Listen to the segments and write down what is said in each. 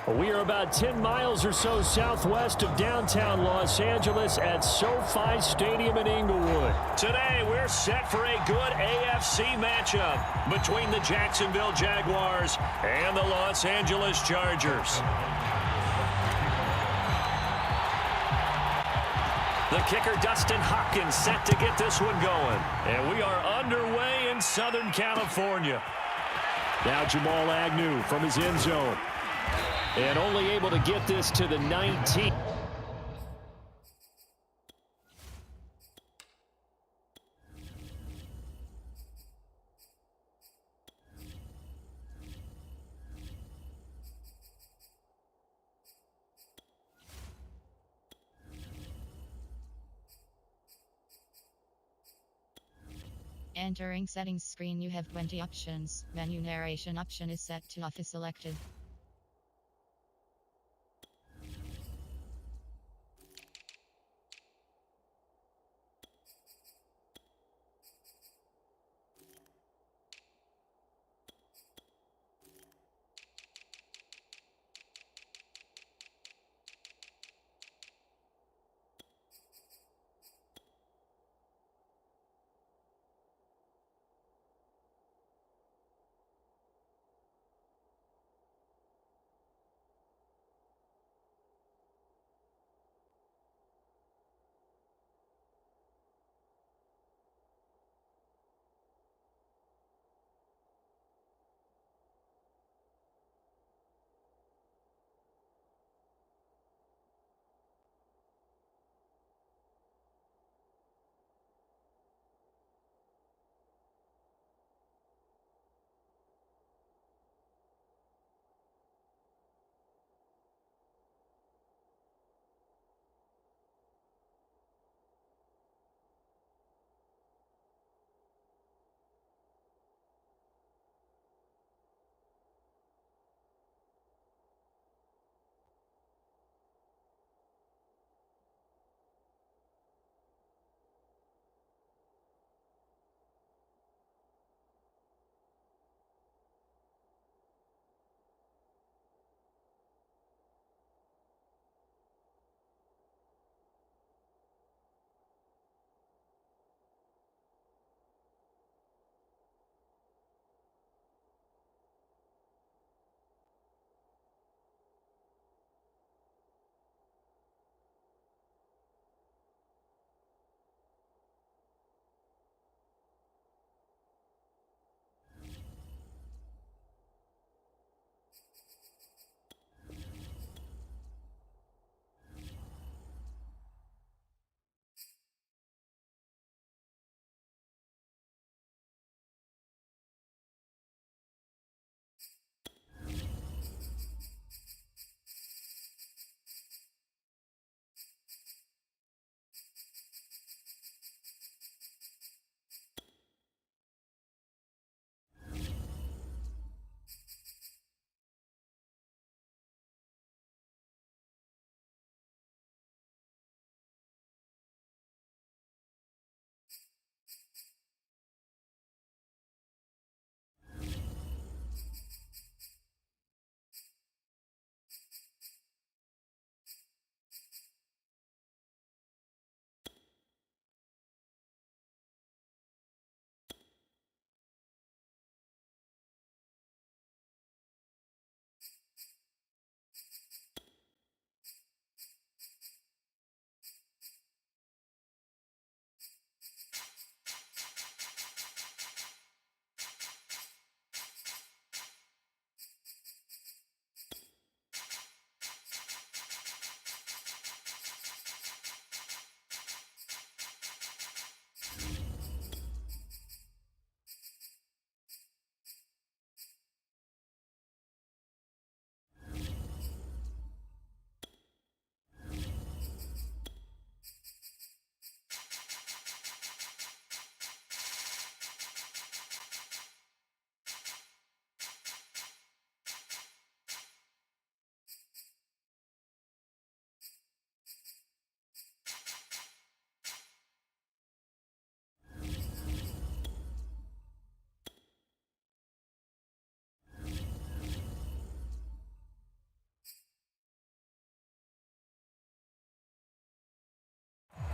We are about 10 miles or so southwest of downtown Los Angeles at SoFi Stadium in Inglewood. Today, we're set for a good AFC matchup between the Jacksonville Jaguars and the Los Angeles Chargers. The kicker, Dustin Hopkins, set to get this one going. And we are underway in Southern California. Now Jamal Agnew from his end zone. And only able to get this to the 19. Entering settings screen, you have 20 options. Menu narration option is set to off is selected.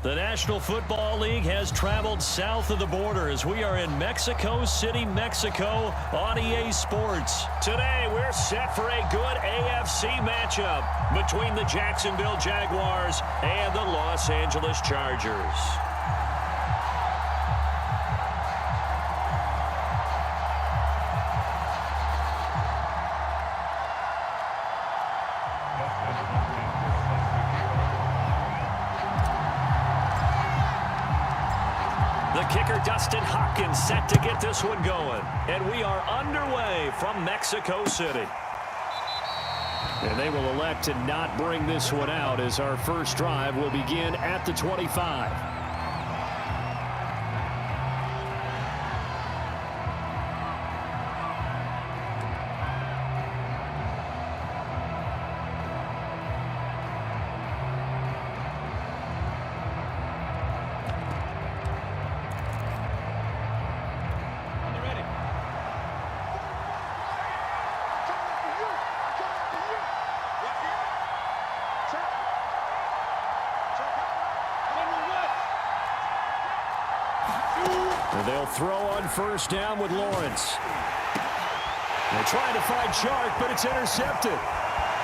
The National Football League has traveled south of the border as we are in Mexico City, Mexico on EA Sports. Today, we're set for a good AFC matchup between the Jacksonville Jaguars and the Los Angeles Chargers. The kicker, Dustin Hopkins, set to get this one going. And we are underway from Mexico City. And they will elect to not bring this one out as our first drive will begin at the 25. And they'll throw on first down with Lawrence. They're trying to find Chark, but it's intercepted.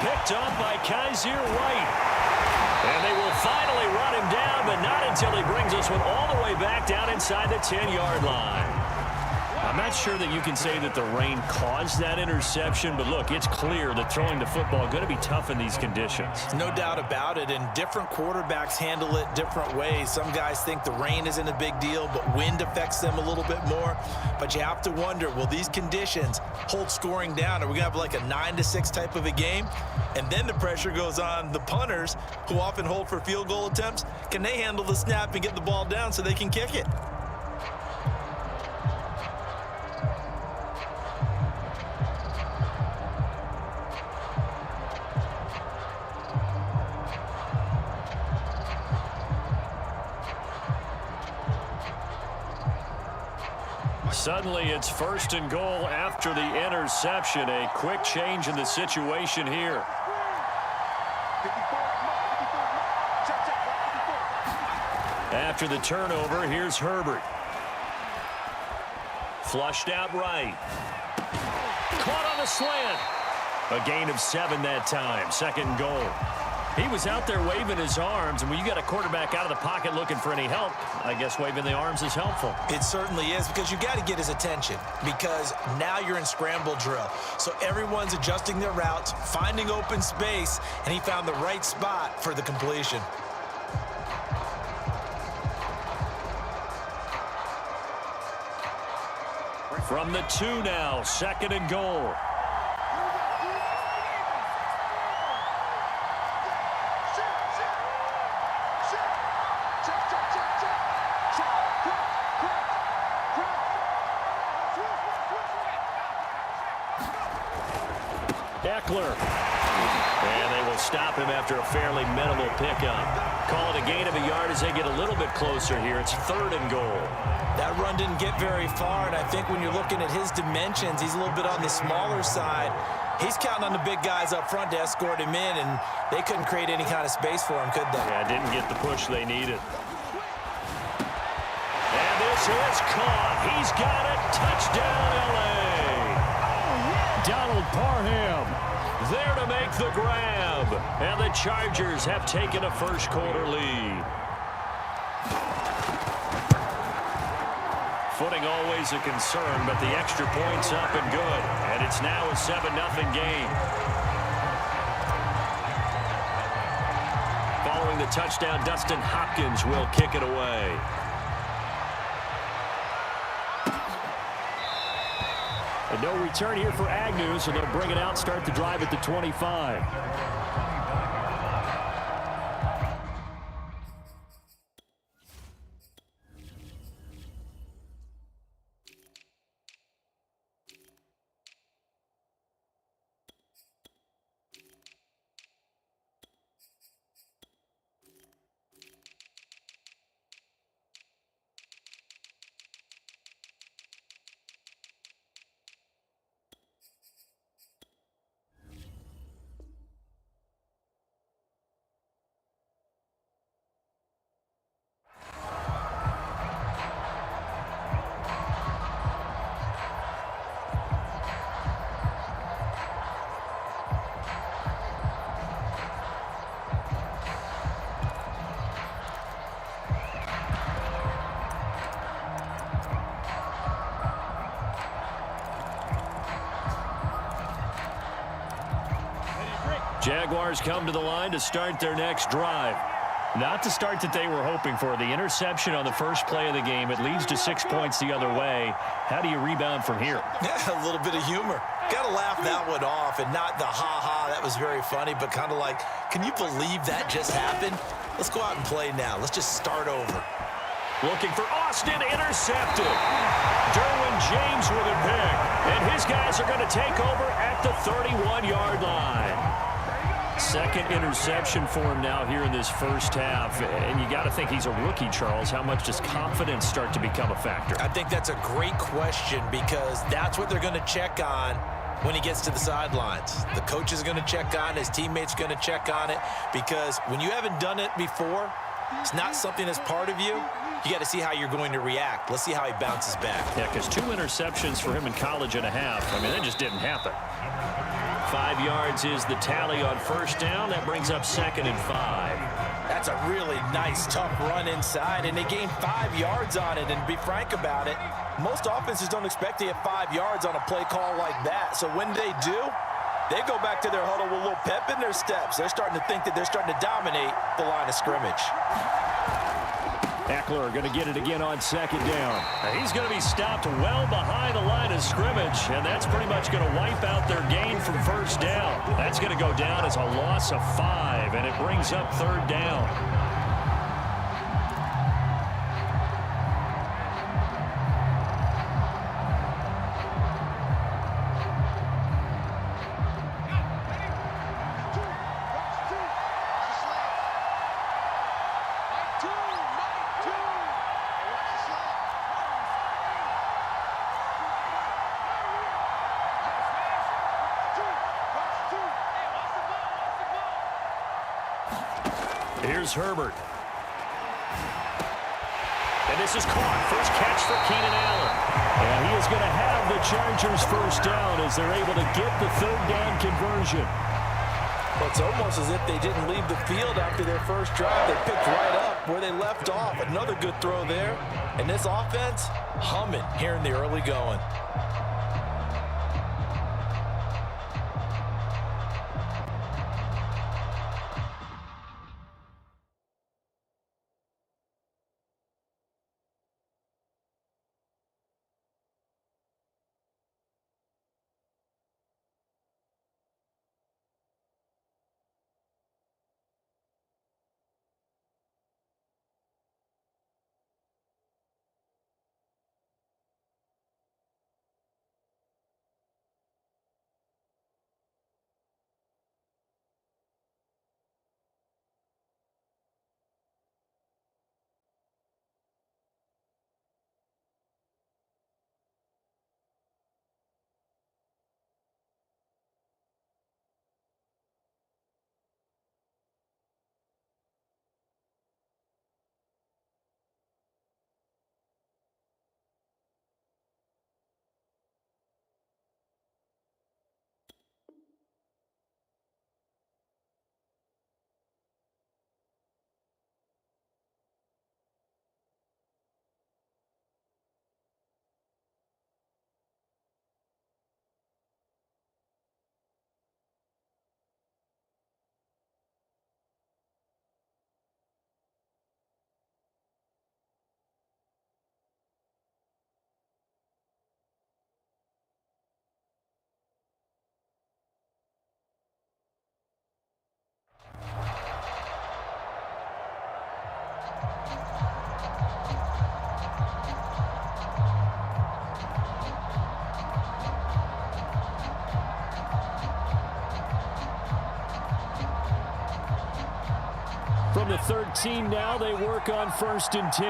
Picked up by Kaiser White. And they will finally run him down, but not until he brings this one all the way back down inside the 10-yard line. I'm not sure that you can say that the rain caused that interception, but look, it's clear that throwing the football is going to be tough in these conditions. No doubt about it, and different quarterbacks handle it different ways. Some guys think the rain isn't a big deal, but wind affects them a little bit more. But you have to wonder, will these conditions hold scoring down? Are we going to have like a 9-6 type of a game? And then the pressure goes on the punters, who often hold for field goal attempts. Can they handle the snap and get the ball down so they can kick it? Suddenly, it's first and goal after the interception. A quick change in the situation here. After the turnover, here's Herbert. Flushed out right. Caught on a slant. A gain of 7 that time. Second goal. He was out there waving his arms, and when you got a quarterback out of the pocket looking for any help, I guess waving the arms is helpful. It certainly is, because you got to get his attention, because now you're in scramble drill. So everyone's adjusting their routes, finding open space, and he found the right spot for the completion. From the 2 now, second and goal. And they will stop him after a fairly minimal pickup. Call it a gain of a yard as they get a little bit closer here. It's third and goal. That run didn't get very far, and I think when you're looking at his dimensions, he's a little bit on the smaller side. He's counting on the big guys up front to escort him in, and they couldn't create any kind of space for him, could they? Yeah, didn't get the push they needed. And this is caught. He's got it. Touchdown, L.A. Donald Parham there to make the grab. And the Chargers have taken a first-quarter lead. Footing always a concern, but the extra point's up and good. And it's now a 7-0 game. Following the touchdown, Dustin Hopkins will kick it away. And no return here for Agnew, so they'll bring it out, start the drive at the 25. Jaguars come to the line to start their next drive. Not the start that they were hoping for. The interception on the first play of the game. It leads to 6 points the other way. How do you rebound from here? Yeah, a little bit of humor. Got to laugh that one off, and not the ha-ha, that was very funny, but kind of like, can you believe that just happened? Let's go out and play now. Let's just start over. Looking for Austin, intercepted. Derwin James with a pick, and his guys are going to take over at the 31-yard line. Second interception for him now here in this first half. And you got to think he's a rookie, Charles. How much does confidence start to become a factor? I think that's a great question because that's what they're going to check on when he gets to the sidelines. The coach is going to check on, his teammates are going to check on it, because when you haven't done it before, it's not something that's part of you. You got to see how you're going to react. Let's see how he bounces back. Yeah, because 2 interceptions for him in college and a half. I mean, that just didn't happen. 5 yards is the tally on first down. That brings up 2nd and 5. That's a really nice, tough run inside, and they gained 5 yards on it. And to be frank about it, most offenses don't expect to get 5 yards on a play call like that. So when they do, they go back to their huddle with a little pep in their steps. They're starting to think that they're starting to dominate the line of scrimmage. Eckler going to get it again on 2nd down. He's going to be stopped well behind the line of scrimmage, and that's pretty much going to wipe out their gain from first down. That's going to go down as a loss of 5, and it brings up 3rd down. Here's Herbert. And this is caught. First catch for Keenan Allen. And he is going to have the Chargers first down as they're able to get the 3rd down conversion. Well, it's almost as if they didn't leave the field after their first drive. They picked right up where they left off. Another good throw there. And this offense, humming here in the early going. From the 13 now, they work on 1st and 10.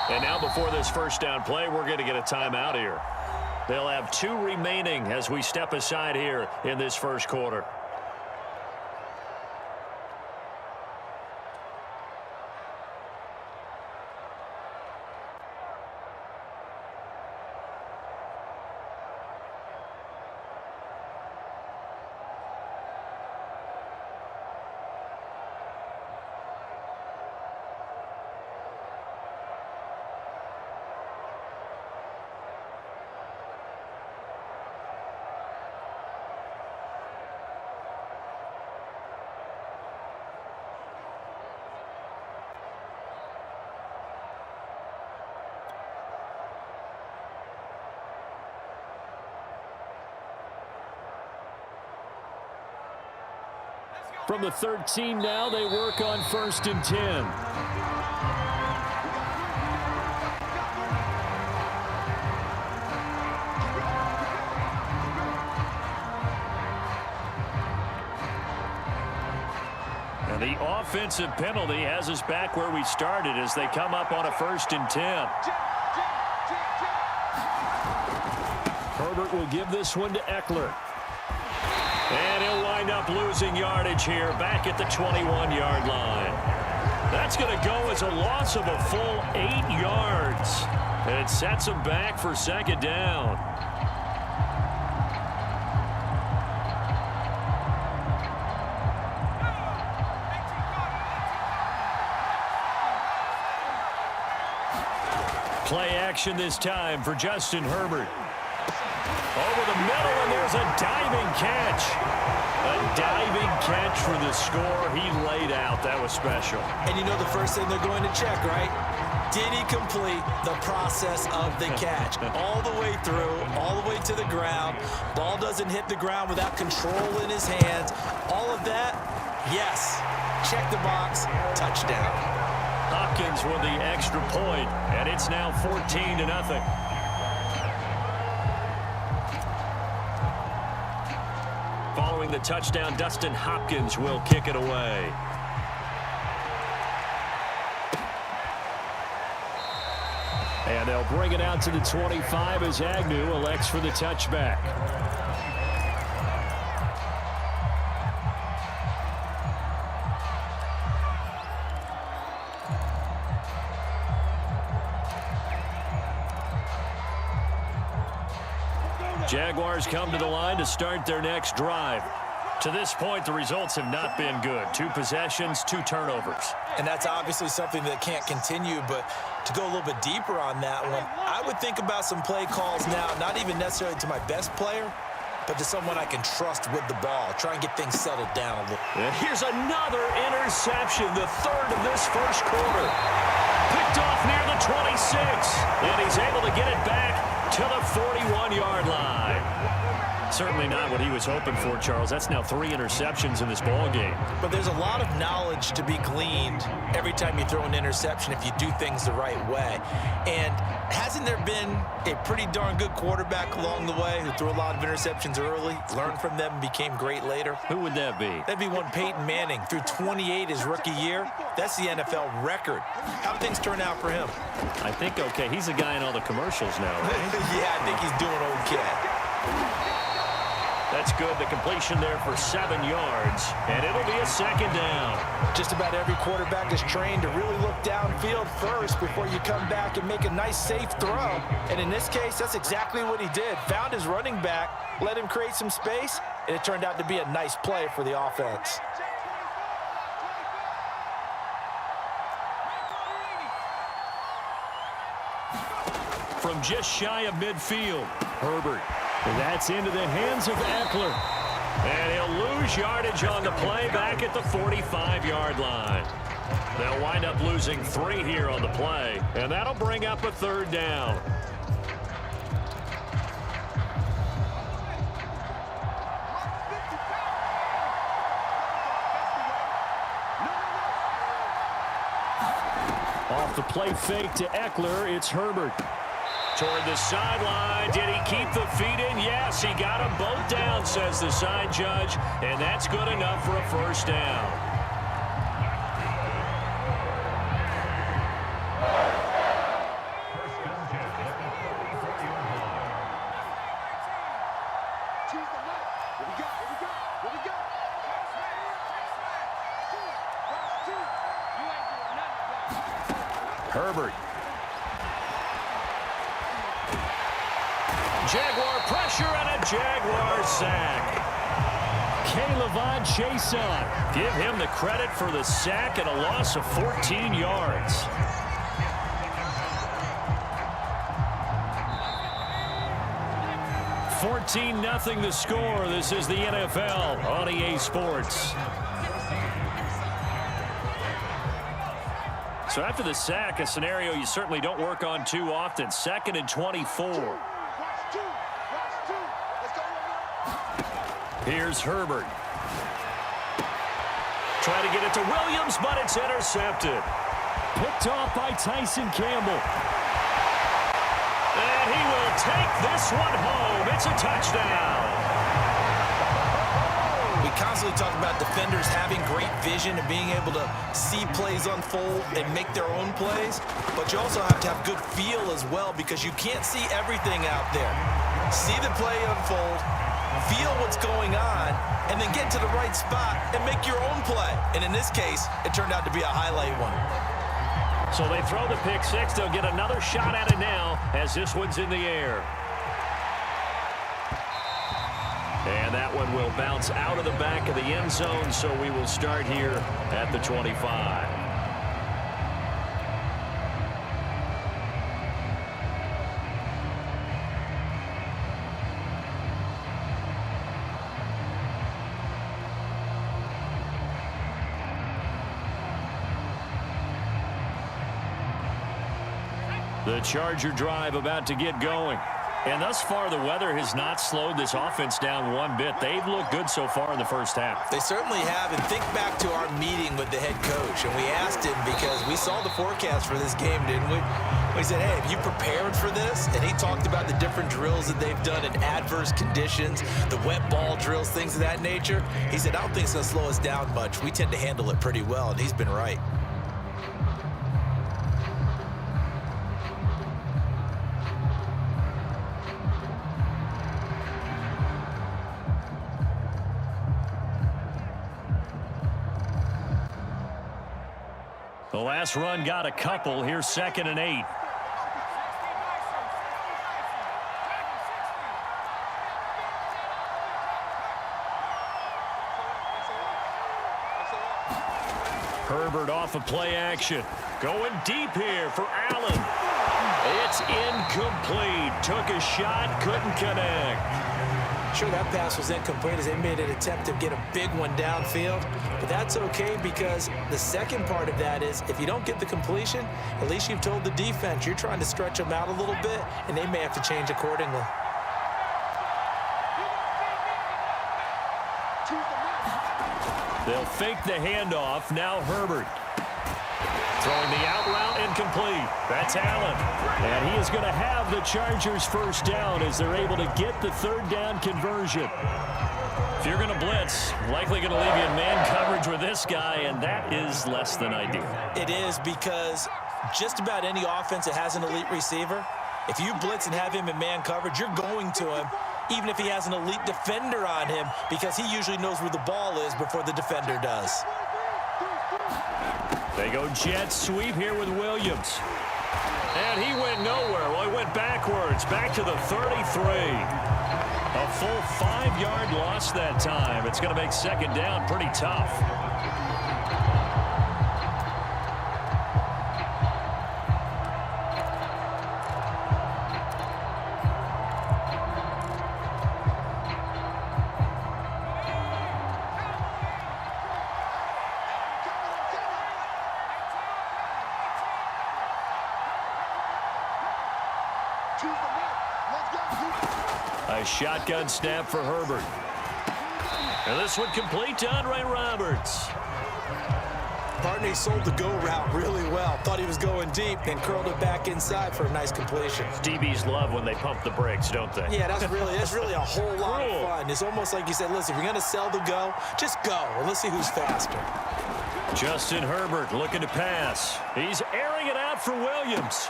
And now before this first down play, we're going to get a timeout here. They'll have 2 remaining as we step aside here in this first quarter. From the 13 now, they work on 1st and 10. The offensive penalty has us back where we started as they come up on a 1st and 10. Herbert will give this one to Eckler. And he'll wind up losing yardage here back at the 21-yard line. That's going to go as a loss of a full 8 yards. And it sets him back for 2nd down. Play action this time for Justin Herbert. Over the middle, and there's a diving catch. A diving catch for the score. He laid out. That was special. And you know the first thing they're going to check, right? Did he complete the process of the catch? All the way through, all the way to the ground. Ball doesn't hit the ground without control in his hands. All of that, yes. Check the box, touchdown. Hopkins with the extra point, and it's now 14-0. Following the touchdown, Dustin Hopkins will kick it away. And they'll bring it out to the 25 as Agnew elects for the touchback. Jaguars come to the line to start their next drive. To this point, the results have not been good. 2 possessions, 2 turnovers. And that's obviously something that can't continue, but to go a little bit deeper on that one, I would think about some play calls now, not even necessarily to my best player, but to someone I can trust with the ball. Try and get things settled down a little. And here's another interception, the 3rd of this 1st quarter. Picked off near the 26, and he's able to get it back to the 41-yard line. Certainly not what he was hoping for, Charles. That's now 3 interceptions in this ball game. But there's a lot of knowledge to be gleaned every time you throw an interception if you do things the right way. And hasn't there been a pretty darn good quarterback along the way who threw a lot of interceptions early, learned from them, and became great later? Who would that be? That'd be one Peyton Manning. Threw 28 his rookie year. That's the NFL record. How do things turn out for him? I think okay. He's a guy in all the commercials now, right? Yeah, I think he's doing okay. That's good. The completion there for 7 yards, and it'll be a 2nd down. Just about every quarterback is trained to really look downfield first before you come back and make a nice, safe throw. And in this case, that's exactly what he did. Found his running back, let him create some space, and it turned out to be a nice play for the offense. From just shy of midfield, Herbert. That's into the hands of Eckler. And he'll lose yardage on the play back at the 45-yard line. They'll wind up losing 3 here on the play, and that'll bring up a 3rd down. Off the play fake to Eckler, it's Herbert. Toward the sideline. Did he keep the feet in? Yes, he got them both down, says the side judge, and that's good enough for a 1st down. Herbert. Jaguar pressure and a Jaguar sack. Caleb Chason. Give him the credit for the sack and a loss of 14 yards. $14-0 the score. This is the NFL on EA Sports. So after the sack, a scenario you certainly don't work on too often. 2nd and 24. Here's Herbert. try to get it to Williams, but it's intercepted. Picked off by Tyson Campbell. And he will take this one home. It's a touchdown. We constantly talk about defenders having great vision and being able to see plays unfold and make their own plays, but you also have to have good feel as well because you can't see everything out there. See the play unfold, feel what's going on, and then get to the right spot and make your own play. And in this case, it turned out to be a highlight one. So they throw the pick six. They'll get another shot at it now as this one's in the air. And that one will bounce out of the back of the end zone, so we will start here at the 25. The Charger drive about to get going. And thus far, the weather has not slowed this offense down one bit. They've looked good so far in the first half. They certainly have. And think back to our meeting with the head coach. And we asked him because we saw the forecast for this game, didn't we? We said, hey, have you prepared for this? And he talked about the different drills that they've done in adverse conditions, the wet ball drills, things of that nature. He said, I don't think it's going to slow us down much. We tend to handle it pretty well, and he's been right. The last run got a couple. Here's 2nd and 8. Herbert off of play action. Going deep here for Allen. It's incomplete. Took a shot, couldn't connect. Sure, that pass was incomplete as they made an attempt to get a big one downfield, but that's okay because the second part of that is if you don't get the completion, at least you've told the defense you're trying to stretch them out a little bit, and they may have to change accordingly. They'll fake the handoff. Now Herbert. Throwing the out route incomplete. That's Allen. And he is going to have the Chargers first down as they're able to get the third down conversion. If you're going to blitz, likely going to leave you in man coverage with this guy, and that is less than ideal. It is because just about any offense that has an elite receiver, if you blitz and have him in man coverage, you're going to him, even if he has an elite defender on him, because he usually knows where the ball is before the defender does. They go jet sweep here with Williams. And he went nowhere. Well, he went backwards, back to the 33. A full 5-yard loss that time. It's going to make second down pretty tough. A shotgun snap for Herbert. And this one complete to Andre Roberts. Barney sold the go route really well. Thought he was going deep, then curled it back inside for a nice completion. DBs love when they pump the brakes, don't they? Yeah, that's really a whole lot of fun. It's almost like you said, listen, if you're going to sell the go, just go, and let's see who's faster. Justin Herbert looking to pass. He's airing it out for Williams.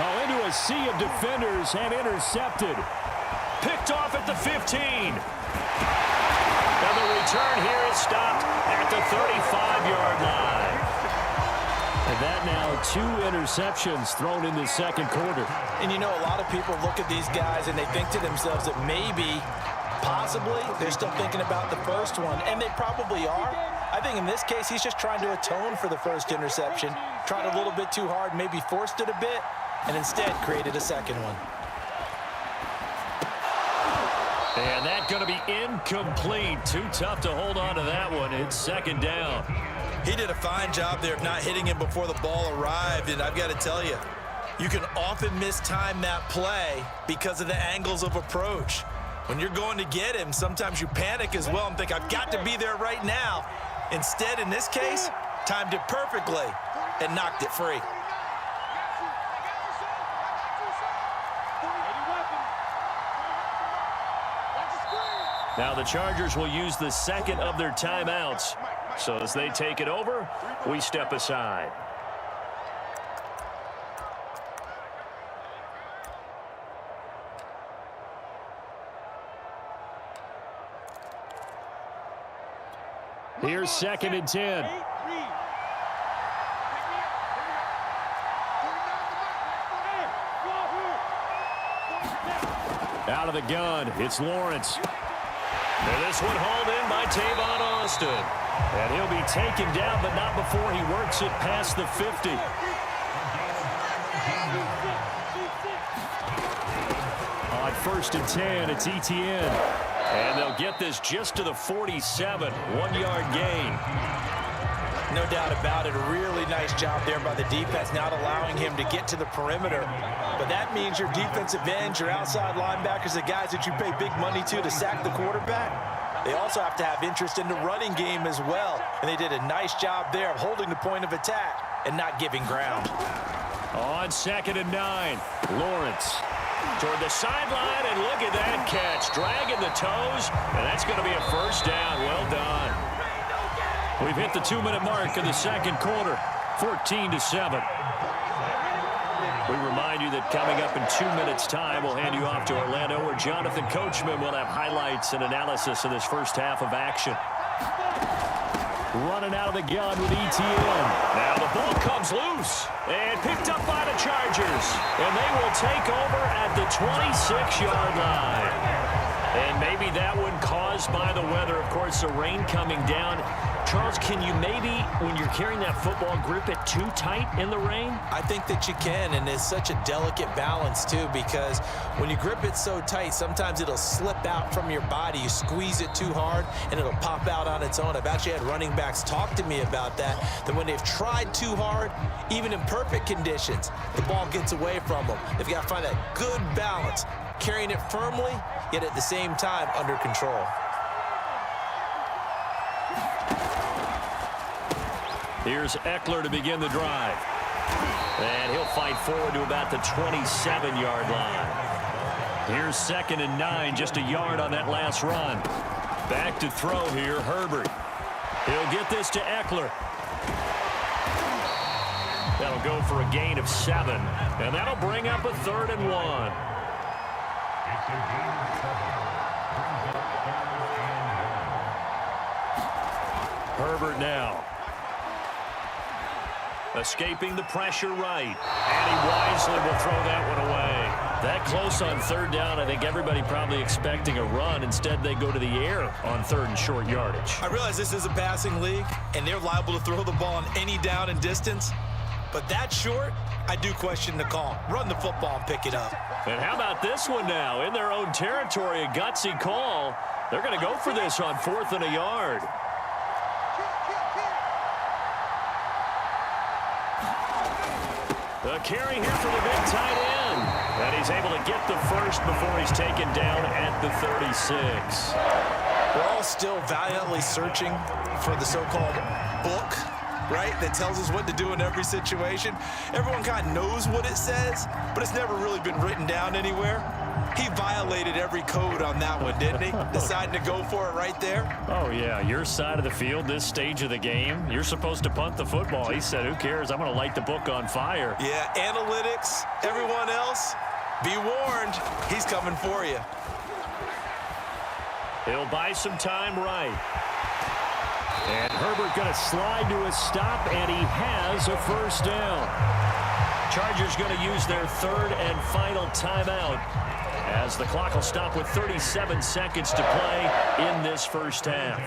Oh, into a sea of defenders and intercepted. Picked off at the 15. And the return here is stopped at the 35-yard line. And that now 2 interceptions thrown in the second quarter. And you know, a lot of people look at these guys and they think to themselves that maybe, possibly, they're still thinking about the first one. And they probably are. I think in this case, he's just trying to atone for the first interception. Tried a little bit too hard, maybe forced it a bit, and instead created a second one. And that's going to be incomplete. Too tough to hold on to that one. It's second down. He did a fine job there of not hitting him before the ball arrived, and I've got to tell you, you can often mistime that play because of the angles of approach. When you're going to get him, sometimes you panic as well and think, I've got to be there right now. Instead, in this case, timed it perfectly and knocked it free. Now the Chargers will use the second of their timeouts. So as they take it over, we step aside. Here's 2nd and 10. Out of the gun, it's Lawrence. And this one hauled in by Tavon Austin. And he'll be taken down, but not before he works it past the 50. On 1st and 10, it's Etienne. And they'll get this just to the 47, 1-yard gain. No doubt about it. A really nice job there by the defense, not allowing him to get to the perimeter. But that means your defensive ends, your outside linebackers, the guys that you pay big money to sack the quarterback, they also have to have interest in the running game as well. And they did a nice job there of holding the point of attack and not giving ground. On 2nd and 9, Lawrence toward the sideline, and look at that catch. Dragging the toes, and that's going to be a first down. Well done. We've hit the 2-minute mark in the second quarter, 14-7. We remind you that coming up in 2 minutes' time, we'll hand you off to Orlando, where Jonathan Coachman will have highlights and analysis of this first half of action. Running out of the gun with Etienne. Now the ball comes loose and picked up by the Chargers. And they will take over at the 26-yard line. And maybe that one caused by the weather. Of course, the rain coming down. Charles, can you maybe, when you're carrying that football, grip it too tight in the rain? I think that you can, and it's such a delicate balance, too, because when you grip it so tight, sometimes it'll slip out from your body. You squeeze it too hard, and it'll pop out on its own. I've actually had running backs talk to me about that when they've tried too hard, even in perfect conditions, the ball gets away from them. They've got to find that good balance, carrying it firmly, yet at the same time under control. Here's Eckler to begin the drive. And he'll fight forward to about the 27-yard line. Here's 2nd and 9, just a yard on that last run. Back to throw here, Herbert. He'll get this to Eckler. That'll go for a gain of 7. And that'll bring up a 3rd and 1. Herbert now. Escaping the pressure right. And he wisely will throw that one away. That close on 3rd down, I think everybody probably expecting a run. Instead, they go to the air on 3rd and short yardage. I realize this is a passing league, and they're liable to throw the ball on any down and distance. But that short, I do question the call. Run the football and pick it up. And how about this one now? In their own territory, a gutsy call. They're going to go for this on 4th and a yard. The carry here for the big tight end. And he's able to get the first before he's taken down at the 36. We're all still valiantly searching for the so-called book, right, that tells us what to do in every situation. Everyone kind of knows what it says, but it's never really been written down anywhere. He violated every code on that one, didn't he? Deciding to go for it right there. Oh, yeah, your side of the field, this stage of the game, you're supposed to punt the football. He said, who cares? I'm going to light the book on fire. Yeah, analytics, everyone else, be warned, he's coming for you. He'll buy some time right. And Herbert going to slide to a stop, and he has a first down. Chargers going to use their 3rd and final timeout, as the clock will stop with 37 seconds to play in this first half.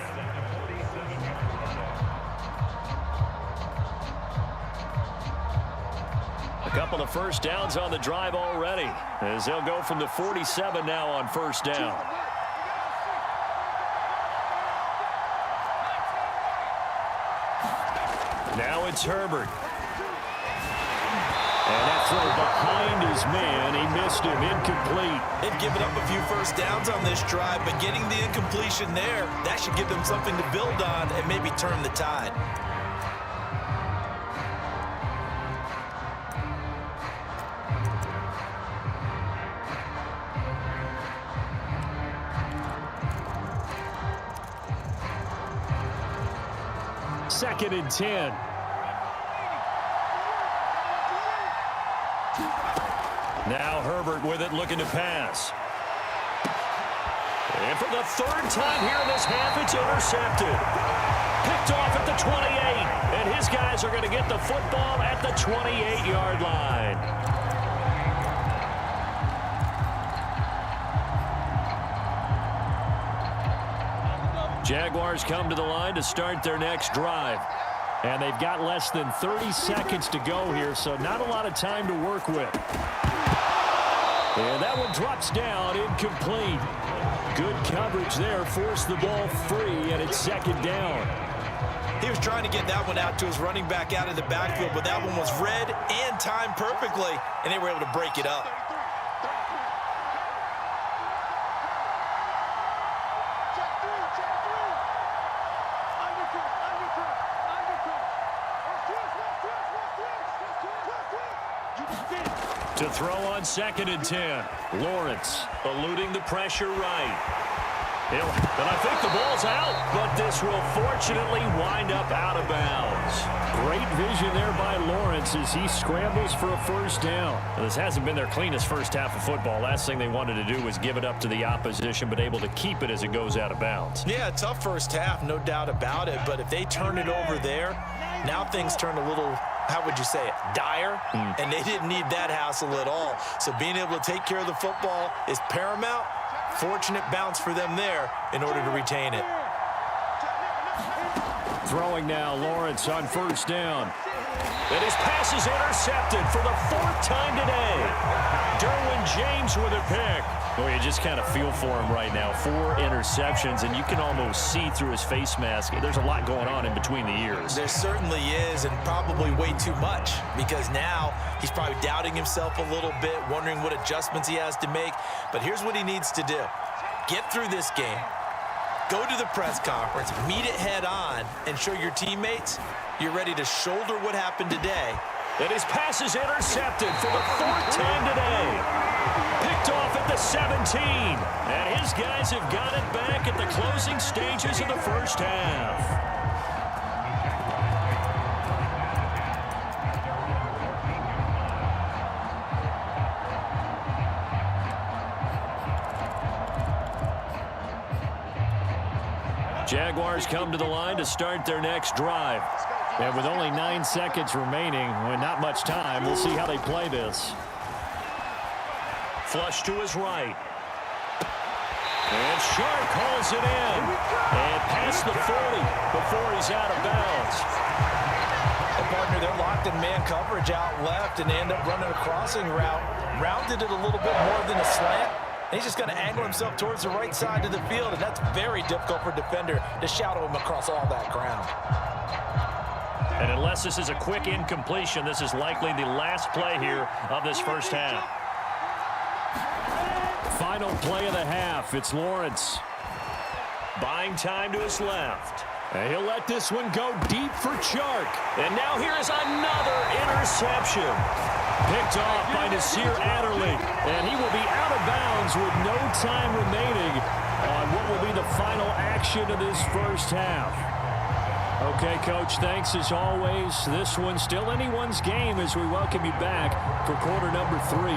A couple of first downs on the drive already, as they'll go from the 47 now on first down. Now it's Herbert. And that throw behind his man. He missed him. Incomplete. They've given up a few first downs on this drive, but getting the incompletion there, that should give them something to build on and maybe turn the tide. Second and 10. Now Herbert with it, looking to pass. And for the third time here in this half, it's intercepted. Picked off at the 28. And his guys are going to get the football at the 28-yard line. Jaguars come to the line to start their next drive. And they've got less than 30 seconds to go here, so not a lot of time to work with. And that one drops down, incomplete. Good coverage there, forced the ball free, and it's second down. He was trying to get that one out to his running back out of the backfield, but that one was read and timed perfectly, and they were able to break it up. To throw on second and 10. Lawrence eluding the pressure right. And I think the ball's out, but this will fortunately wind up out of bounds. Great vision there by Lawrence as he scrambles for a first down. Now, this hasn't been their cleanest first half of football. Last thing they wanted to do was give it up to the opposition, but able to keep it as it goes out of bounds. Yeah, tough first half, no doubt about it, but if they turn it over there, now things turn a little, how would you say it, dire, and they didn't need that hassle at all. So being able to take care of the football is paramount. Fortunate bounce for them there in order to retain it. Throwing now, Lawrence on first down. And his pass is intercepted for the fourth time today. Derwin James with a pick. Boy, you just kind of feel for him right now. 4 interceptions, and you can almost see through his face mask. There's a lot going on in between the ears. There certainly is, and probably way too much, because now he's probably doubting himself a little bit, wondering what adjustments he has to make. But here's what he needs to do. Get through this game, go to the press conference, meet it head on, and show your teammates you're ready to shoulder what happened today. And his pass is intercepted for the 4th time today. Picked off at the 17. And his guys have got it back at the closing stages of the first half. Jaguars come to the line to start their next drive. And with only 9 seconds remaining, and not much time, we'll see how they play this. Flush to his right. And Sharp calls it in. And past the 40 before he's out of bounds. A partner, they're locked in man coverage out left, and they end up running a crossing route. Rounded it a little bit more than a slant. And he's just going to angle himself towards the right side of the field, and that's very difficult for a defender to shadow him across all that ground. And unless this is a quick incompletion, this is likely the last play here of this first half. Final play of the half. It's Lawrence. Buying time to his left. And he'll let this one go deep for Chark. And now here is another interception. Picked off by Nasir Adderley. And he will be out of bounds with no time remaining on what will be the final action of this first half. Okay, Coach, thanks as always. This one's still anyone's game as we welcome you back for quarter number 3.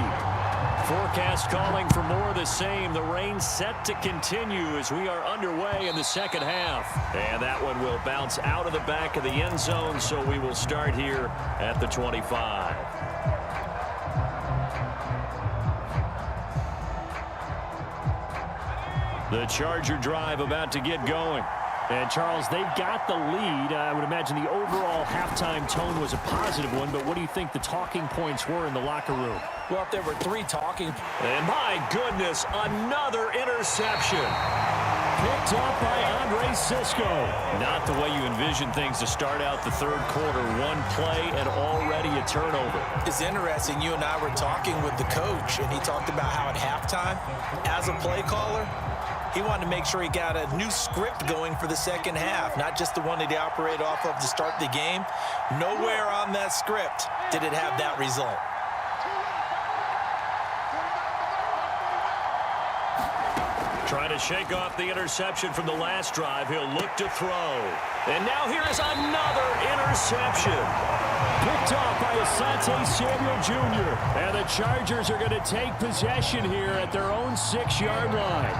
Forecast calling for more of the same. The rain set to continue as we are underway in the second half. And that one will bounce out of the back of the end zone, so we will start here at the 25. The Charger drive about to get going. And, Charles, they've got the lead. I would imagine the overall halftime tone was a positive one, but what do you think the talking points were in the locker room? Well, if there were 3 talking. And, my goodness, another interception. Picked up by Cisco. Not the way you envision things to start out the third quarter. One play and already a turnover. It's interesting. You and I were talking with the coach, and he talked about how at halftime, as a play caller, he wanted to make sure he got a new script going for the second half, not just the one that he operated off of to start the game. Nowhere on that script did it have that result. Trying to shake off the interception from the last drive. He'll look to throw. And now here is another interception. Picked off by Asante Samuel Jr. And the Chargers are going to take possession here at their own 6-yard line.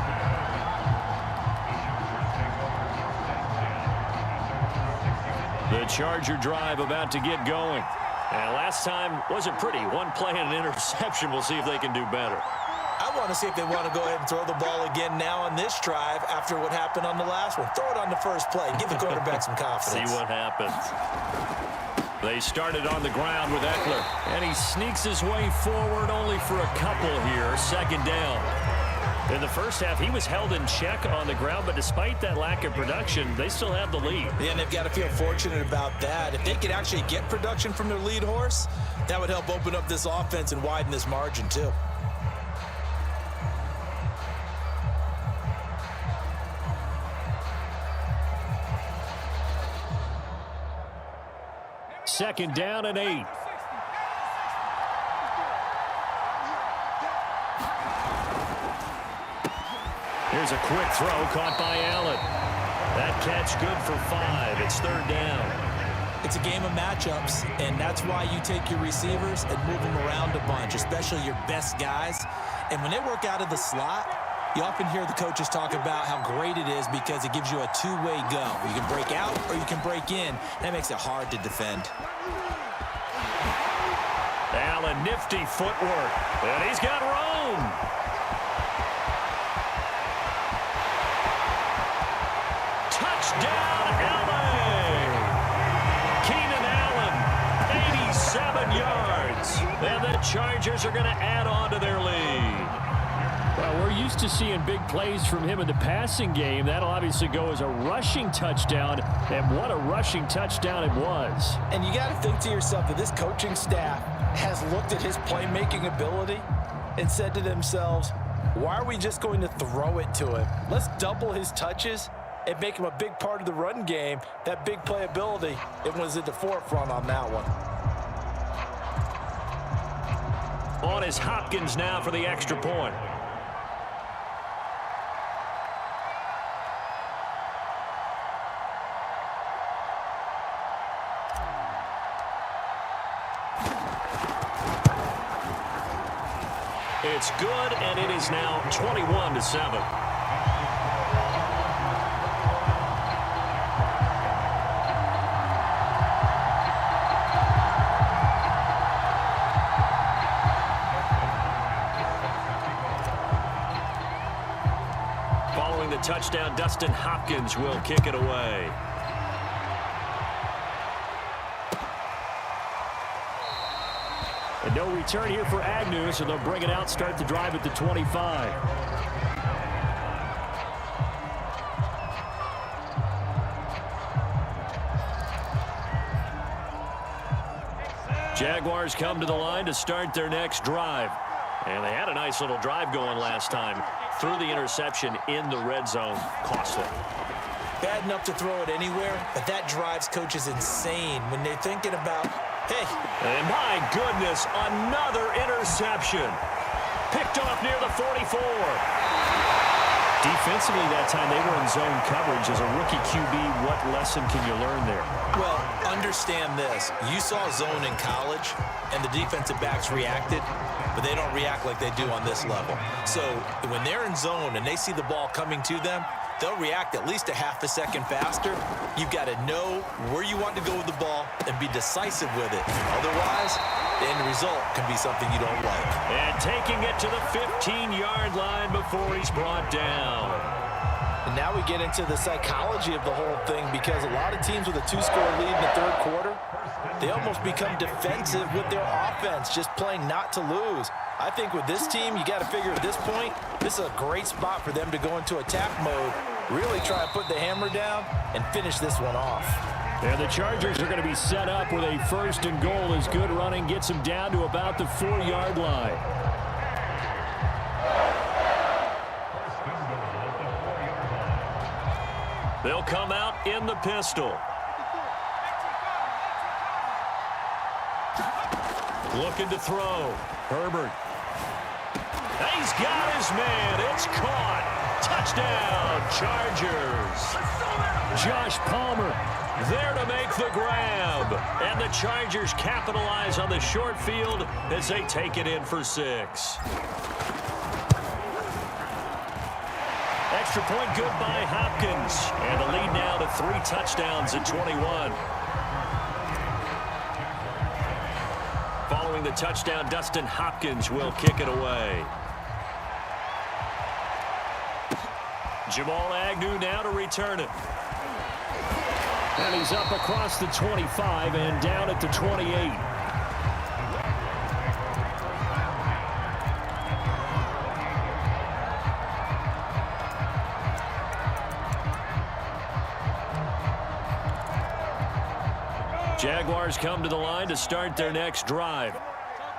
The Charger drive about to get going. And last time wasn't pretty. One play and an interception. We'll see if they can do better. I want to see if they want to go ahead and throw the ball again now on this drive after what happened on the last one. Throw it on the first play. Give the quarterback some confidence. See what happens. They started on the ground with Eckler. And he sneaks his way forward only for a couple here. Second down. In the first half, he was held in check on the ground, but despite that lack of production, they still have the lead. Yeah, and they've got to feel fortunate about that. If they could actually get production from their lead horse, that would help open up this offense and widen this margin too. Second down and 8. Here's a quick throw caught by Allen. That catch good for 5. It's third down. It's a game of matchups, and that's why you take your receivers and move them around a bunch, especially your best guys. And when they work out of the slot, you often hear the coaches talk about how great it is because it gives you a two-way go. You can break out or you can break in. That makes it hard to defend. Allen, nifty footwork. And he's got room. Touchdown, LA! Keenan Allen, 87 yards. And the Chargers are going to add on to their lead. Well, we're used to seeing big plays from him in the passing game. That'll obviously go as a rushing touchdown, and what a rushing touchdown it was. And you got to think to yourself that this coaching staff has looked at his playmaking ability and said to themselves, why are we just going to throw it to him? Let's double his touches and make him a big part of the run game. That big playability, it was at the forefront on that one. On is Hopkins now for the extra point. It's good, and it is now 21-7. Following the touchdown, Dustin Hopkins will kick it away. And no return here for Agnew, so they'll bring it out, start the drive at the 25. Jaguars come to the line to start their next drive. And they had a nice little drive going last time. Threw the interception in the red zone. Costly. Bad enough to throw it anywhere, but that drives coaches insane when they're thinking about, hey. And my goodness, another interception. Picked off near the 44. Defensively that time, they were in zone coverage. As a rookie QB, what lesson can you learn there? Well, understand this. You saw zone in college, and the defensive backs reacted, but they don't react like they do on this level. So when they're in zone and they see the ball coming to them, they'll react at least a half a second faster. You've got to know where you want to go with the ball and be decisive with it. Otherwise, the end result can be something you don't like. And taking it to the 15-yard line before he's brought down. And now we get into the psychology of the whole thing, because a lot of teams with a 2-score lead in the third quarter, they almost become defensive with their offense, just playing not to lose. I think with this team, you got to figure at this point, this is a great spot for them to go into attack mode Really try to put the hammer down and finish this one off. And the Chargers are going to be set up with a 1st and goal as good running gets them down to about the 4-yard line. They'll come out in the pistol. Looking to throw. Herbert. He's got his man. It's caught. Touchdown, Chargers. Josh Palmer there to make the grab. And the Chargers capitalize on the short field as they take it in for 6. Extra point good by Hopkins. And the lead now to 3 touchdowns at 21. Following the touchdown, Dustin Hopkins will kick it away. Jamal Agnew now to return it. And he's up across the 25 and down at the 28. Jaguars come to the line to start their next drive.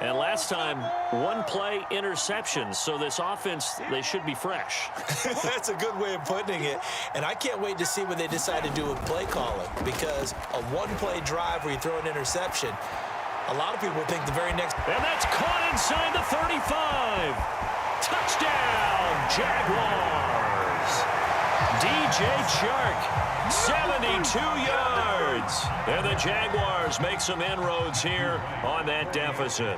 And last time, 1-play interceptions. So this offense, they should be fresh. That's a good way of putting it. And I can't wait to see what they decide to do with play calling. Because a 1-play drive where you throw an interception, a lot of people think the very next... And that's caught inside the 35. Touchdown, Jaguars. DJ Chark, 72 yards. And the Jaguars make some inroads here on that deficit.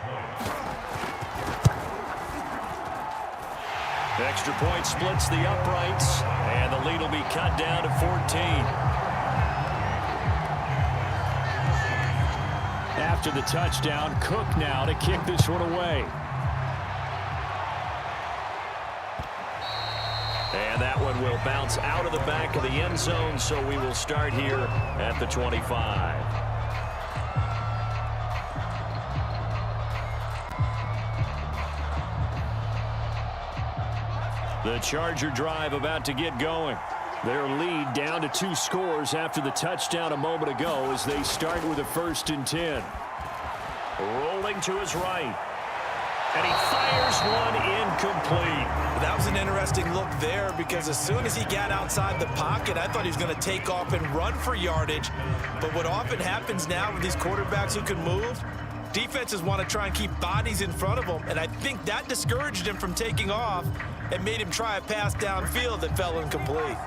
Extra point splits the uprights, and the lead will be cut down to 14. After the touchdown, Cook now to kick this one away. And that one will bounce out of the back of the end zone, so we will start here at the 25. The Charger drive about to get going. Their lead down to 2 scores after the touchdown a moment ago as they start with a 1st and 10. Rolling to his right. And he fires one incomplete. That was an interesting look there because as soon as he got outside the pocket, I thought he was going to take off and run for yardage. But what often happens now with these quarterbacks who can move, defenses want to try and keep bodies in front of them. And I think that discouraged him from taking off and made him try a pass downfield that fell incomplete.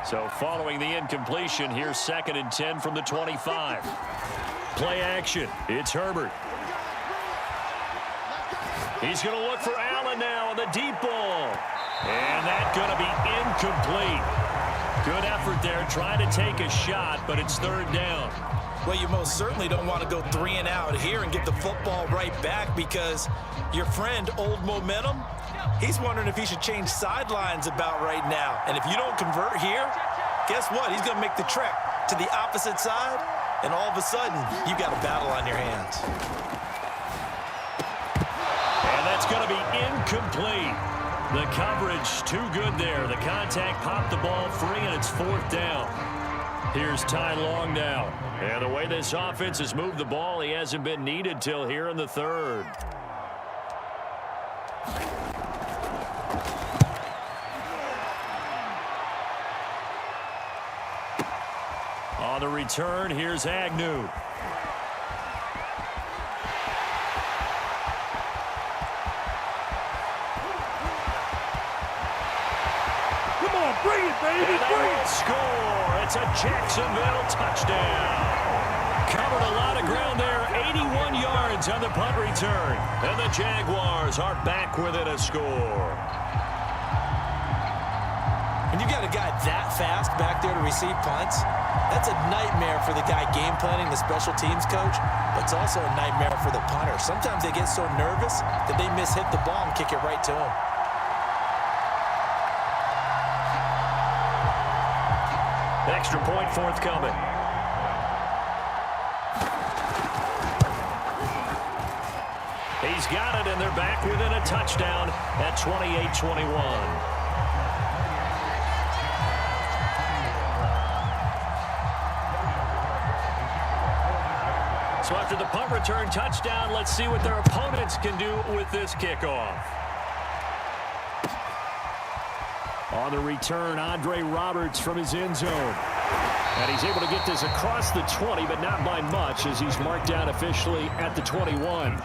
So following the incompletion, here's 2nd and 10 from the 25. Play action. It's Herbert. He's going to look for Allen now on the deep ball. And that's going to be incomplete. Good effort there trying to take a shot, but it's 3rd down. Well, you most certainly don't want to go 3 and out here and give the football right back because your friend, Old Momentum, he's wondering if he should change sidelines about right now. And if you don't convert here, guess what? He's going to make the trek to the opposite side, and all of a sudden, you got a battle on your hands. And that's going to be incomplete. The coverage too good there. The contact popped the ball free, and it's 4th down. Here's Ty Long now. And the way this offense has moved the ball, he hasn't been needed till here in the 3rd. On the return, here's Agnew. Come on, bring it, baby, And they bring will it! score. It's a Jacksonville touchdown. Covered a lot of ground there, 81 yards on the punt return. And the Jaguars are back within a score. When you got a guy that fast back there to receive punts, that's a nightmare for the guy game planning, the special teams coach, but it's also a nightmare for the punter. Sometimes they get so nervous that they hit the ball and kick it right to him. Extra point forthcoming. He's got it, and they're back within a touchdown at 28-21. So after the punt return touchdown, let's see what their opponents can do with this kickoff. On the return, Andre Roberts from his end zone. And he's able to get this across the 20, but not by much, as he's marked down officially at the 21.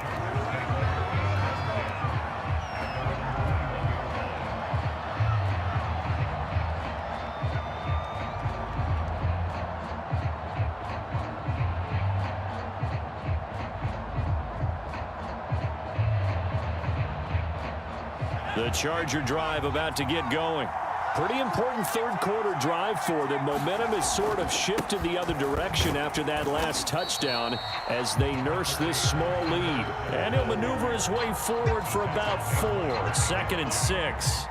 The Charger drive about to get going. Pretty important third quarter drive for them. Momentum has sort of shifted the other direction after that last touchdown as they nurse this small lead. And he'll maneuver his way forward for about 4. 2nd and 6.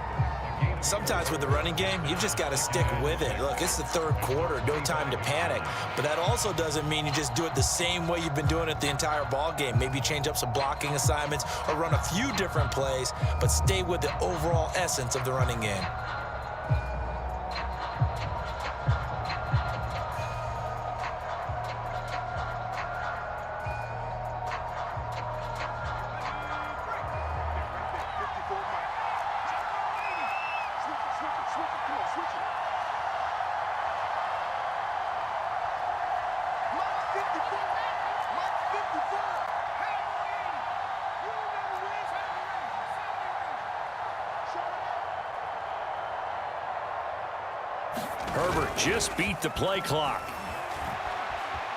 Sometimes with the running game, you've just got to stick with it. Look, it's the third quarter, no time to panic. But that also doesn't mean you just do it the same way you've been doing it the entire ball game. Maybe change up some blocking assignments or run a few different plays, but stay with the overall essence of the running game. Herbert just beat the play clock.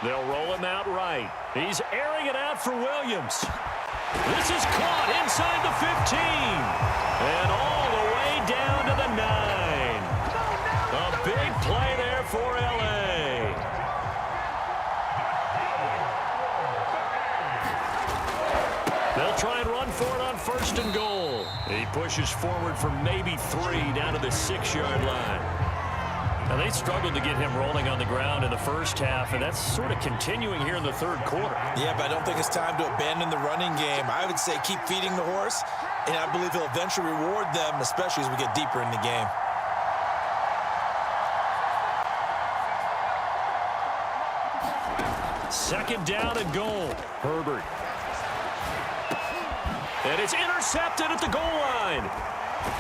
They'll roll him out right. He's airing it out for Williams. This is caught inside the 15. And all the way down to the 9. A big play there for L.A. They'll try and run for it on 1st and goal. He pushes forward for maybe 3 down to the 6-yard line. Now, they struggled to get him rolling on the ground in the first half, and that's sort of continuing here in the third quarter. Yeah, but I don't think it's time to abandon the running game. I would say keep feeding the horse, and I believe he'll eventually reward them, especially as we get deeper in the game. Second down and goal. Herbert. And it's intercepted at the goal line.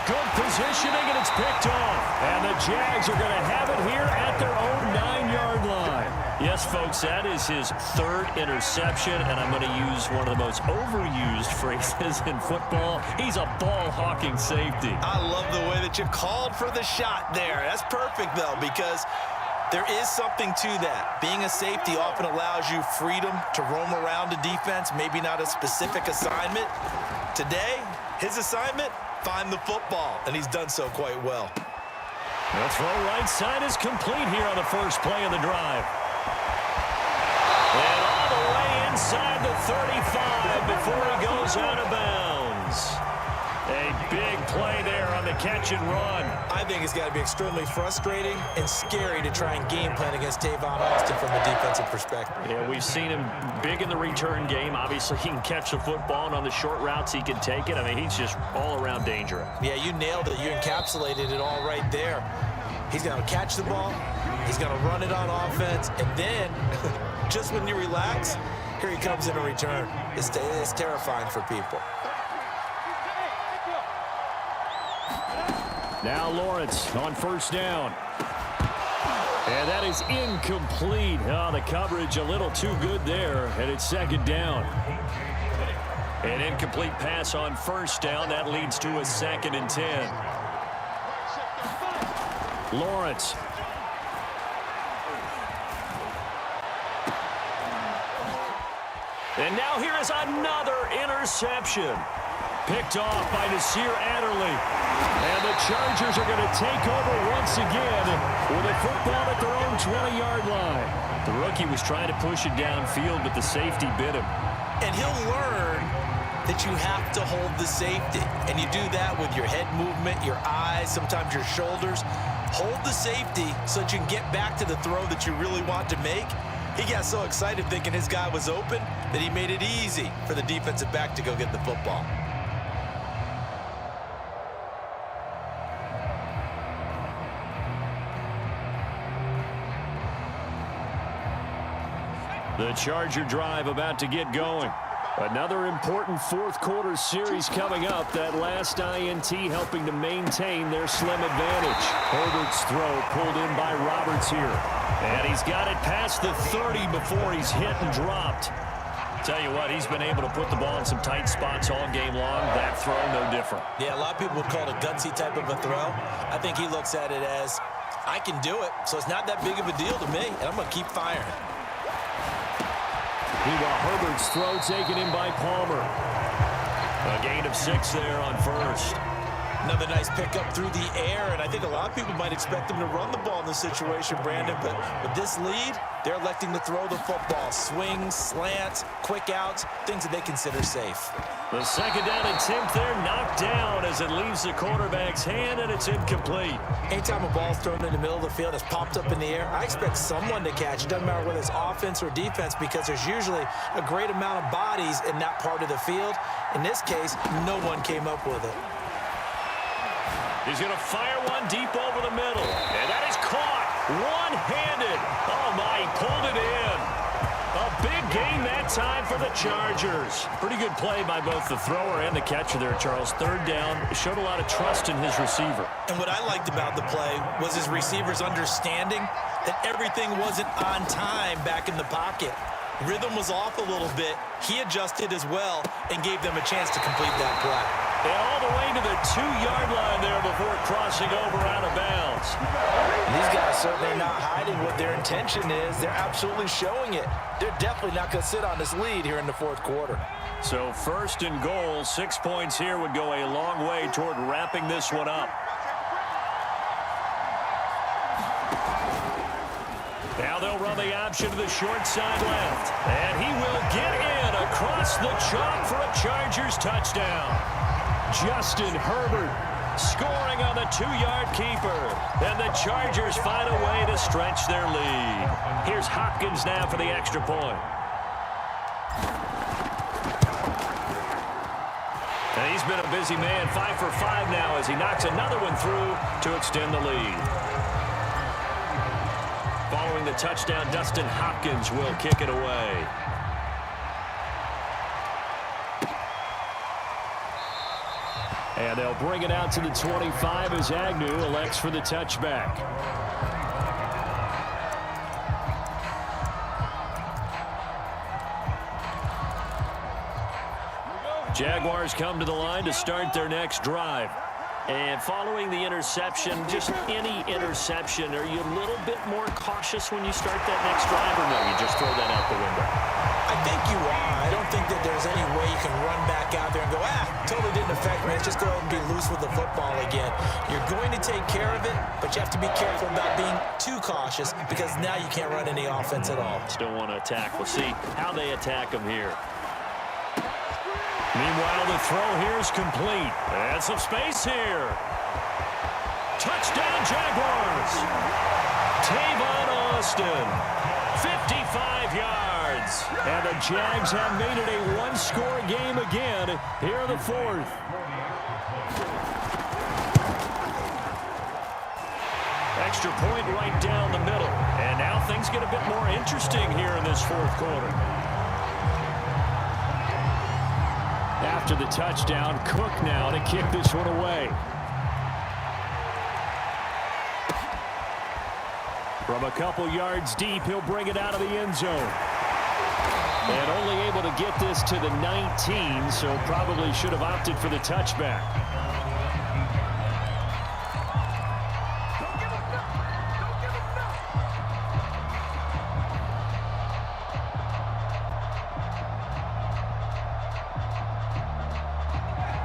Good positioning, and it's picked off. And the Jags are going to have it here at their own 9-yard line. Yes, folks, that is his 3rd interception, and I'm going to use one of the most overused phrases in football. He's a ball-hawking safety. I love the way that you called for the shot there. That's perfect, though, because there is something to that. Being a safety often allows you freedom to roam around the defense, maybe not a specific assignment. Today, his assignment, find the football, and he's done so quite well. The throw right side is complete here on the first play of the drive. And all the way inside the 35 before he goes out of bounds. A big play there on the catch and run. I think it's got to be extremely frustrating and scary to try and game plan against Tavon Austin from a defensive perspective. Yeah, we've seen him big in the return game. Obviously, he can catch the football, and on the short routes, he can take it. I mean, he's just all-around danger. Yeah, you nailed it. You encapsulated it all right there. He's going to catch the ball. He's going to run it on offense. And then, just when you relax, here he comes in a return. It's terrifying for people. Now Lawrence on 1st down. And that is incomplete. Oh, the coverage a little too good there, and it's 2nd down. An incomplete pass on 1st down. That leads to a 2nd and 10. Lawrence. And now here is another interception. Picked off by Nasir Adderley. And the Chargers are going to take over once again with a football at their own 20-yard line. The rookie was trying to push it downfield, but the safety bit him. And he'll learn that you have to hold the safety. And you do that with your head movement, your eyes, sometimes your shoulders. Hold the safety so that you can get back to the throw that you really want to make. He got so excited thinking his guy was open that he made it easy for the defensive back to go get the football. The Charger drive about to get going. Another important fourth quarter series coming up. That last INT helping to maintain their slim advantage. Herbert's throw pulled in by Roberts here. And he's got it past the 30 before he's hit and dropped. Tell you what, he's been able to put the ball in some tight spots all game long. That throw, no different. Yeah, a lot of people would call it a gutsy type of a throw. I think he looks at it as, I can do it, so it's not that big of a deal to me, and I'm going to keep firing. Meanwhile, Herbert's throw taken in by Palmer. A gain of 6 there on first. Another nice pickup through the air, and I think a lot of people might expect him to run the ball in this situation, Brandon, but with this lead, they're electing to throw the football. Swings, slants, quick outs, things that they consider safe. The second down attempt there knocked down as it leaves the quarterback's hand, and it's incomplete. Anytime a ball's thrown in the middle of the field, it's popped up in the air, I expect someone to catch it. Doesn't matter whether it's offense or defense, because there's usually a great amount of bodies in that part of the field. In this case, no one came up with it. He's going to fire one deep over the middle. And that is caught one-handed. Oh, my, he pulled it in. A big gain that time for the Chargers. Pretty good play by both the thrower and the catcher there, Charles. Third down, showed a lot of trust in his receiver. And what I liked about the play was his receivers understanding that everything wasn't on time back in the pocket. Rhythm was off a little bit. He adjusted as well and gave them a chance to complete that play. And all the way to the 2-yard line there before crossing over out of bounds. These guys certainly not hiding what their intention is. They're absolutely showing it. They're definitely not going to sit on this lead here in the fourth quarter. So first and goal, 6 points here would go a long way toward wrapping this one up. Now they'll run the option to the short side left. And he will get in across the chalk for a Chargers touchdown. Justin Herbert scoring on the 2-yard keeper. And the Chargers find a way to stretch their lead. Here's Hopkins now for the extra point. And he's been a busy man, 5 for 5 now as he knocks another one through to extend the lead. Following the touchdown, Dustin Hopkins will kick it away. And they'll bring it out to the 25 as Agnew elects for the touchback. Jaguars come to the line to start their next drive. And following the interception, just any interception, are you a little bit more cautious when you start that next drive, or no, you just throw that out the window? I think you are. I don't think that there's any way you can run back out there and go, totally didn't affect me. Let's just go ahead and be loose with the football again. You're going to take care of it, but you have to be careful about being too cautious because now you can't run any offense at all. Still want to attack. We'll see how they attack them here. Meanwhile, the throw here is complete. And some space here. Touchdown, Jaguars. Tavon Austin, 55 yards. And the Jags have made it a one-score game again here in the fourth. Extra point right down the middle. And now things get a bit more interesting here in this fourth quarter. After the touchdown, Cook now to kick this one away. From a couple yards deep, he'll bring it out of the end zone. And only able to get this to the 19, so probably should have opted for the touchback.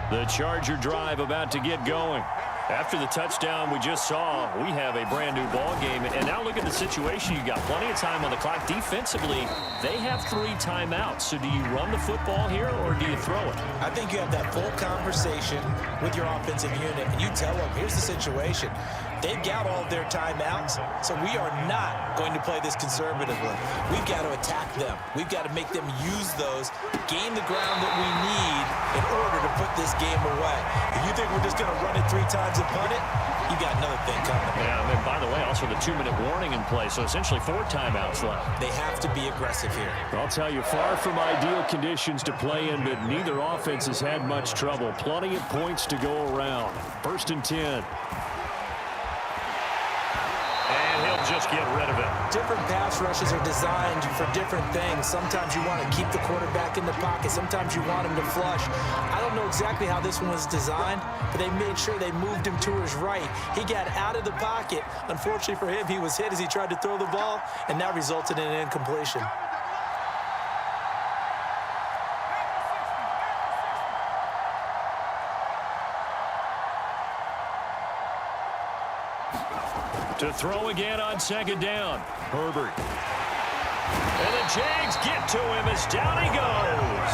The Charger drive about to get going. After the touchdown we just saw, we have a brand new ball game. And now look at the situation. You got plenty of time on the clock. Defensively, they have 3 timeouts. So do you run the football here or do you throw it? I think you have that full conversation with your offensive unit, and you tell them, here's the situation. They've got all of their timeouts, so we are not going to play this conservatively. We've got to attack them. We've got to make them use those, gain the ground that we need in order to put this game away. If you think we're just going to run it 3 times and punt it, you got another thing coming. Yeah, and then, by the way, also the 2-minute warning in play, so essentially 4 timeouts left. They have to be aggressive here. I'll tell you, far from ideal conditions to play in, but neither offense has had much trouble. Plenty of points to go around. 1st and 10. And he'll just get rid of it. Different pass rushes are designed for different things. Sometimes you want to keep the quarterback in the pocket. Sometimes you want him to flush. I don't know exactly how this one was designed, but they made sure they moved him to his right. He got out of the pocket. Unfortunately for him, he was hit as he tried to throw the ball, and that resulted in an incompletion. To throw again on 2nd down. Herbert. And the Jags get to him as down he goes.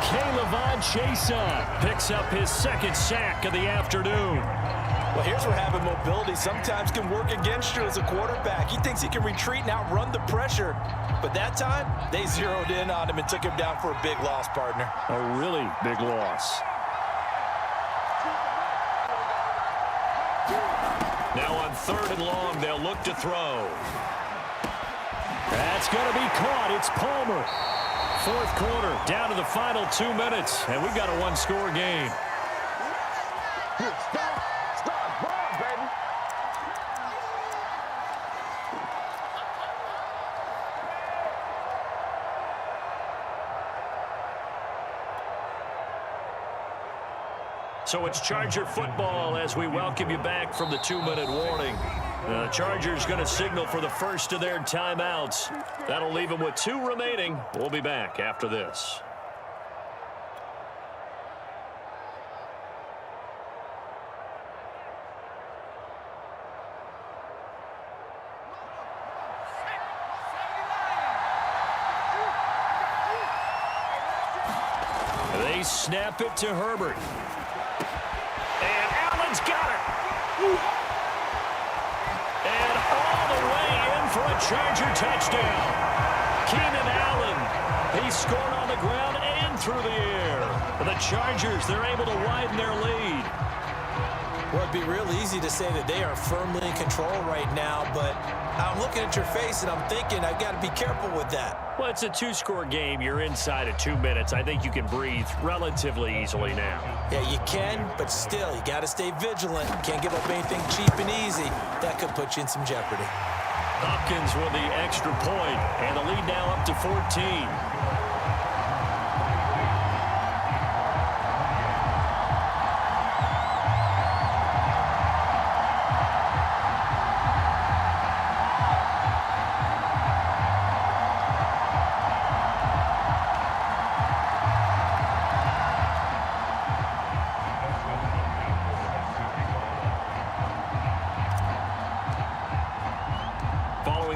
K'Lavon Chaisson picks up his 2nd sack of the afternoon. Well, here's where having mobility sometimes can work against you as a quarterback. He thinks he can retreat and outrun the pressure. But that time, they zeroed in on him and took him down for a big loss, partner. A really big loss. Now on 3rd and long, they'll look to throw. That's going to be caught. It's Palmer. 4th quarter, down to the final 2 minutes, and we've got a 1-score game. So it's Charger football as we welcome you back from the 2-minute warning. The Chargers going to signal for the first of their timeouts. That'll leave them with 2 remaining. We'll be back after this. They snap it to Herbert. And Allen's got it. And all the way in for a Charger touchdown. Keenan Allen, he scored on the ground and through the air. The Chargers, they're able to widen their lead. Well, it'd be real easy to say that they are firmly in control right now, but I'm looking at your face and I'm thinking I've got to be careful with that. Well, it's a 2-score game. You're inside of 2 minutes. I think you can breathe relatively easily now. Yeah, you can, but still, you got to stay vigilant. Can't give up anything cheap and easy. That could put you in some jeopardy. Hopkins with the extra point, and the lead now up to 14.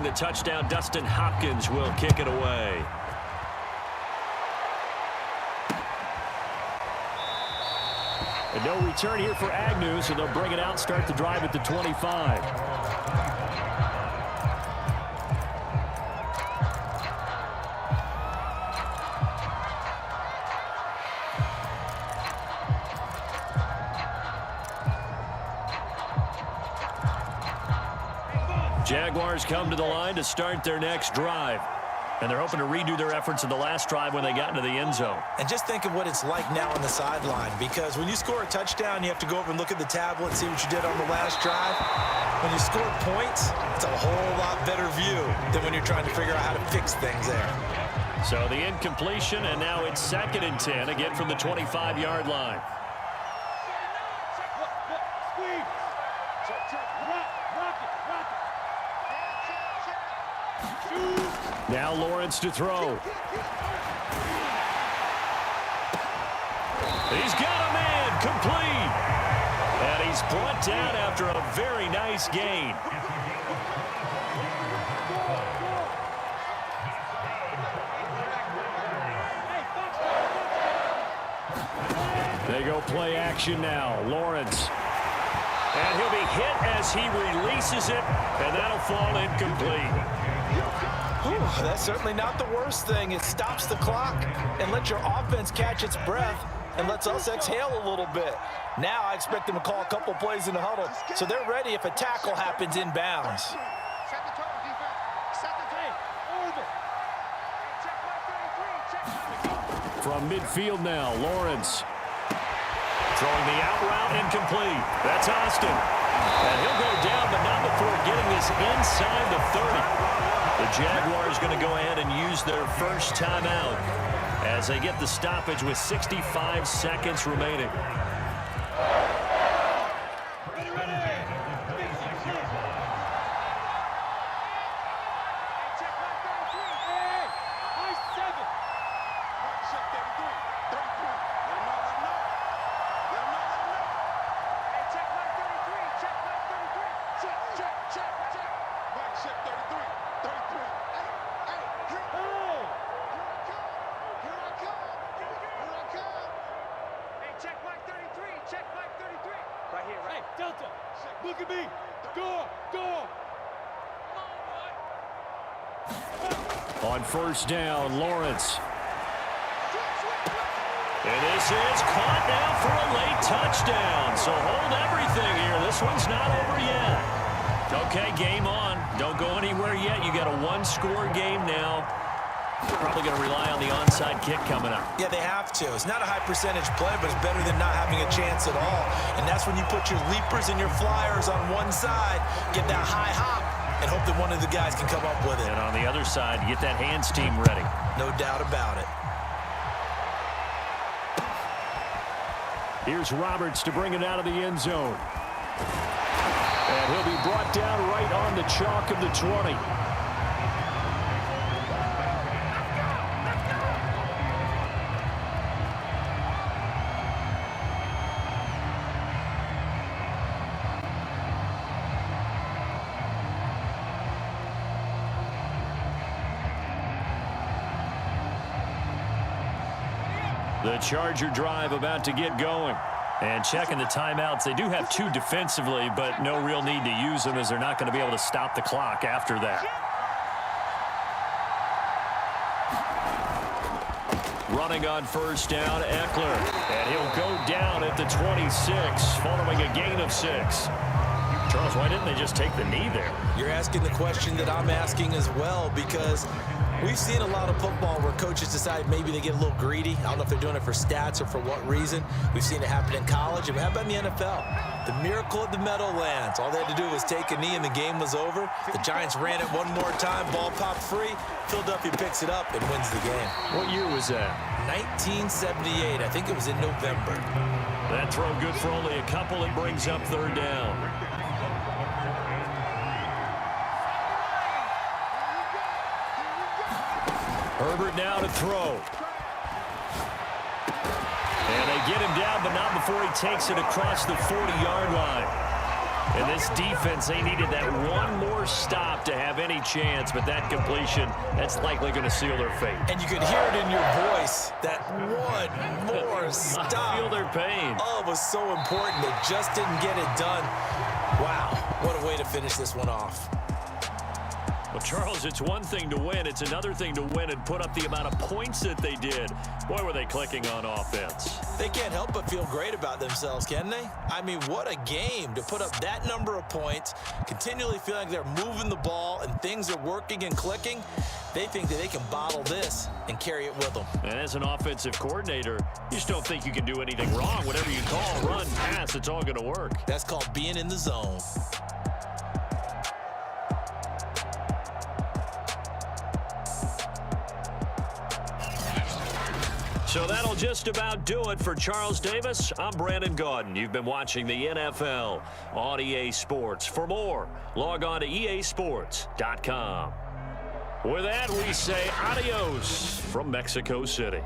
The touchdown, Dustin Hopkins will kick it away. And no return here for Agnew, so they'll bring it out, start the drive at the 25. Jaguars come to the line to start their next drive. And they're hoping to redo their efforts in the last drive when they got into the end zone. And just think of what it's like now on the sideline, because when you score a touchdown, you have to go over and look at the tablet and see what you did on the last drive. When you score points, it's a whole lot better view than when you're trying to figure out how to fix things there. So the incompletion, and now it's 2nd and 10, again from the 25-yard line. Now Lawrence to throw. He's got a man, complete. And he's brought down after a very nice gain. They go play action now. Lawrence. And he'll be hit as he releases it, and that'll fall incomplete. That's certainly not the worst thing. It stops the clock and lets your offense catch its breath. and lets us exhale a little bit. Now I expect them to call a couple plays in the huddle, so they're ready if a tackle happens inbounds. From midfield now, Lawrence. Throwing the out route incomplete. That's Austin. And he'll go down, but not before getting this inside the 30. The Jaguars going to go ahead and use their first timeout as they get the stoppage with 65 seconds remaining. Look at me. Go. On first down, Lawrence. And this is caught now for a late touchdown. So hold everything here. This one's not over yet. Okay, game on. Don't go anywhere yet. You got a one-score game now. Probably going to rely on the onside kick coming up. Yeah, they have to. It's not a high percentage play, but it's better than not having a chance at all. And that's when you put your leapers and your flyers on one side, get that high hop, and hope that one of the guys can come up with it. And on the other side, get that hands team ready. No doubt about it. Here's Roberts to bring it out of the end zone. And he'll be brought down right on the chalk of the 20. The Charger drive about to get going. And checking the timeouts. They do have two defensively, but no real need to use them as they're not going to be able to stop the clock after that. Running on first down, Eckler. And he'll go down at the 26, following a gain of 6. Charles, why didn't they just take the knee there? You're asking the question that I'm asking as well, because we've seen a lot of football where coaches decide maybe they get a little greedy. I don't know if they're doing it for stats or for what reason. We've seen it happen in college. And how about in the NFL? The miracle of the Meadowlands. All they had to do was take a knee and the game was over. The Giants ran it one more time. Ball popped free. Philadelphia picks it up and wins the game. What year was that? 1978. I think it was in November. That throw good for only a couple. It brings up third down. Herbert now to throw. And they get him down, but not before he takes it across the 40-yard line. And this defense, they needed that one more stop to have any chance, but that completion, that's likely going to seal their fate. And you could hear it in your voice, that one more stop. I feel their pain. Oh, it was so important. They just didn't get it done. Wow, what a way to finish this one off. Well, Charles, it's one thing to win. It's another thing to win and put up the amount of points that they did. Boy, were they clicking on offense. They can't help but feel great about themselves, can they? I mean, what a game to put up that number of points, continually feeling like they're moving the ball and things are working and clicking. They think that they can bottle this and carry it with them. And as an offensive coordinator, you just don't think you can do anything wrong. Whatever you call, run, pass, it's all going to work. That's called being in the zone. So that'll just about do it for Charles Davis. I'm Brandon Gaudin. You've been watching the NFL on EA Sports. For more, log on to easports.com. With that, we say adios from Mexico City.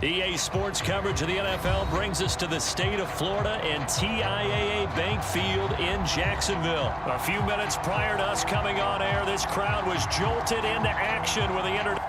EA Sports coverage of the NFL brings us to the state of Florida and TIAA Bank Field in Jacksonville. A few minutes prior to us coming on air, this crowd was jolted into action with the introduction.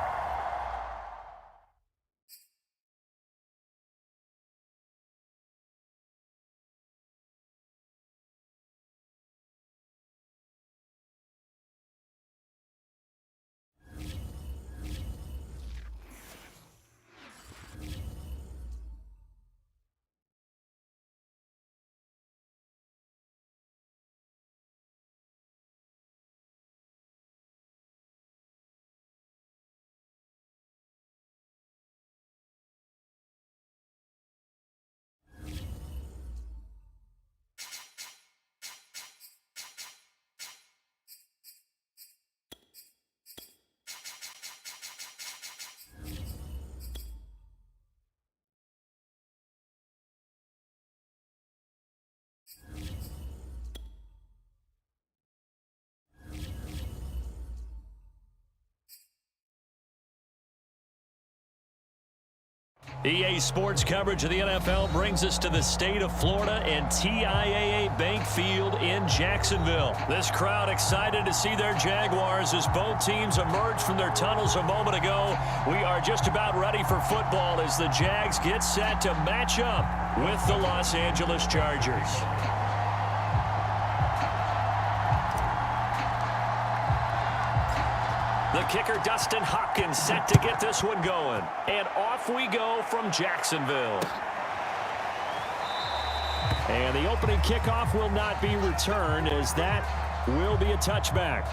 EA Sports coverage of the NFL brings us to the state of Florida and TIAA Bank Field in Jacksonville. This crowd excited to see their Jaguars as both teams emerge from their tunnels a moment ago. We are just about ready for football as the Jags get set to match up with the Los Angeles Chargers. The kicker, Dustin Hopkins, set to get this one going. And off we go from Jacksonville. And the opening kickoff will not be returned, as that will be a touchback.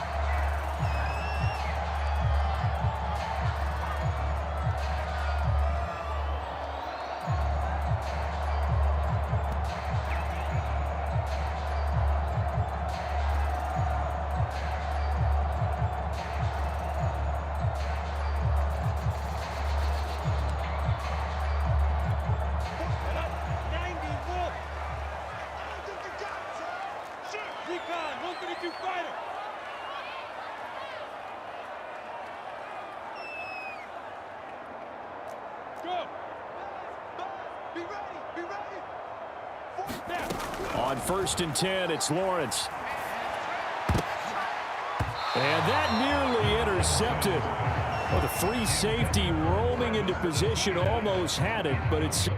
On 1st and 10, it's Lawrence. And that nearly intercepted. Well, the free safety roaming into position almost had it, but it's...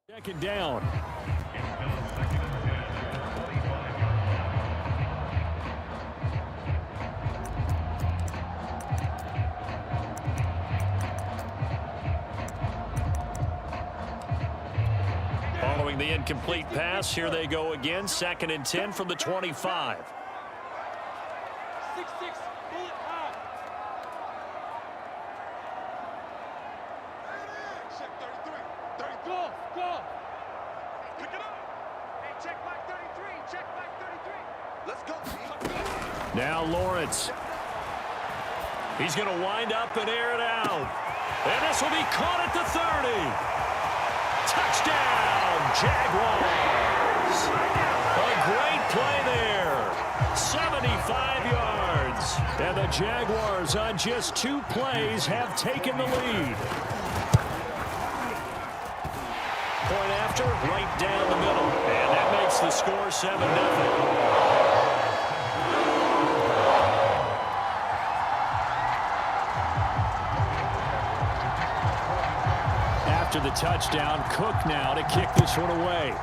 Second down. Following the incomplete pass, here they go again. 2nd and 10 from the 25. 6-6, bullet high. Check 33. Go, go. Pick it up. Hey, check back 33. Check back 33. Let's go. Now Lawrence. He's going to wind up and air it out. And this will be caught at the 30. Touchdown, Jaguars. A great play there. 75 yards. And the Jaguars on just 2 plays have taken the lead. Point after, right down the middle. And that makes the score 7-0. After the touchdown, Cook now to kick this one away.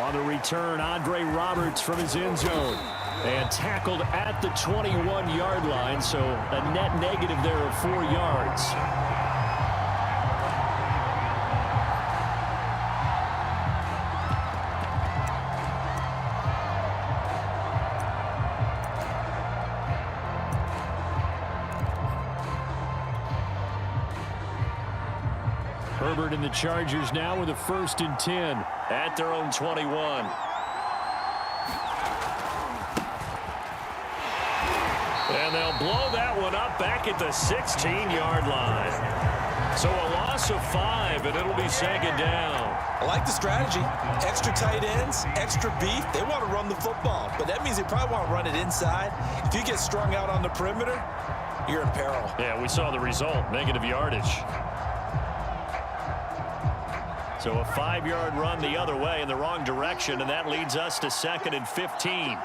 On the return, Andre Roberts from his end zone. And tackled at the 21-yard line, so a net negative there of 4 yards. Herbert and the Chargers now with a 1st and 10 at their own 21. And they'll blow that one up back at the 16-yard line. So a loss of 5, and it'll be 2nd down. I like the strategy. Extra tight ends, extra beef. They want to run the football, but that means they probably want to run it inside. If you get strung out on the perimeter, you're in peril. Yeah, we saw the result, negative yardage. So a 5-yard run the other way in the wrong direction, and that leads us to 2nd and 15.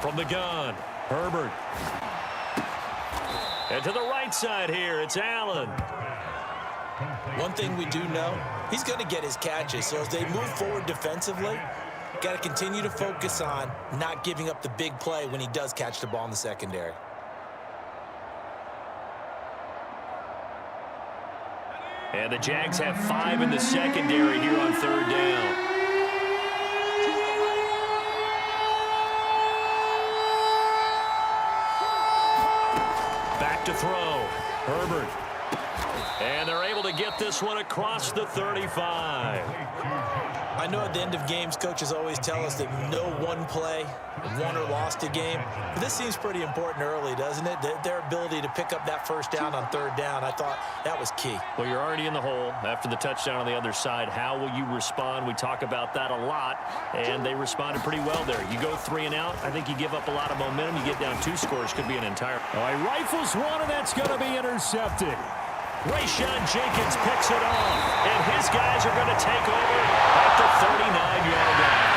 From the gun, Herbert. And to the right side here, it's Allen. One thing we do know, he's going to get his catches. So as they move forward defensively, got to continue to focus on not giving up the big play when he does catch the ball in the secondary. And the Jags have 5 in the secondary here on 3rd down. Back to throw. Herbert. And they're able to get this one across the 35. I know at the end of games, coaches always tell us that no one play won or lost a game. But this seems pretty important early, doesn't it? Their ability to pick up that 1st down on 3rd down, I thought that was key. Well, you're already in the hole after the touchdown on the other side. How will you respond? We talk about that a lot, and they responded pretty well there. You go 3 and out, I think you give up a lot of momentum. You get down 2 scores, could be an entire. All right, rifles one, and that's going to be intercepted. Rayshawn Jenkins picks it off, and his guys are going to take over at the 39-yard line.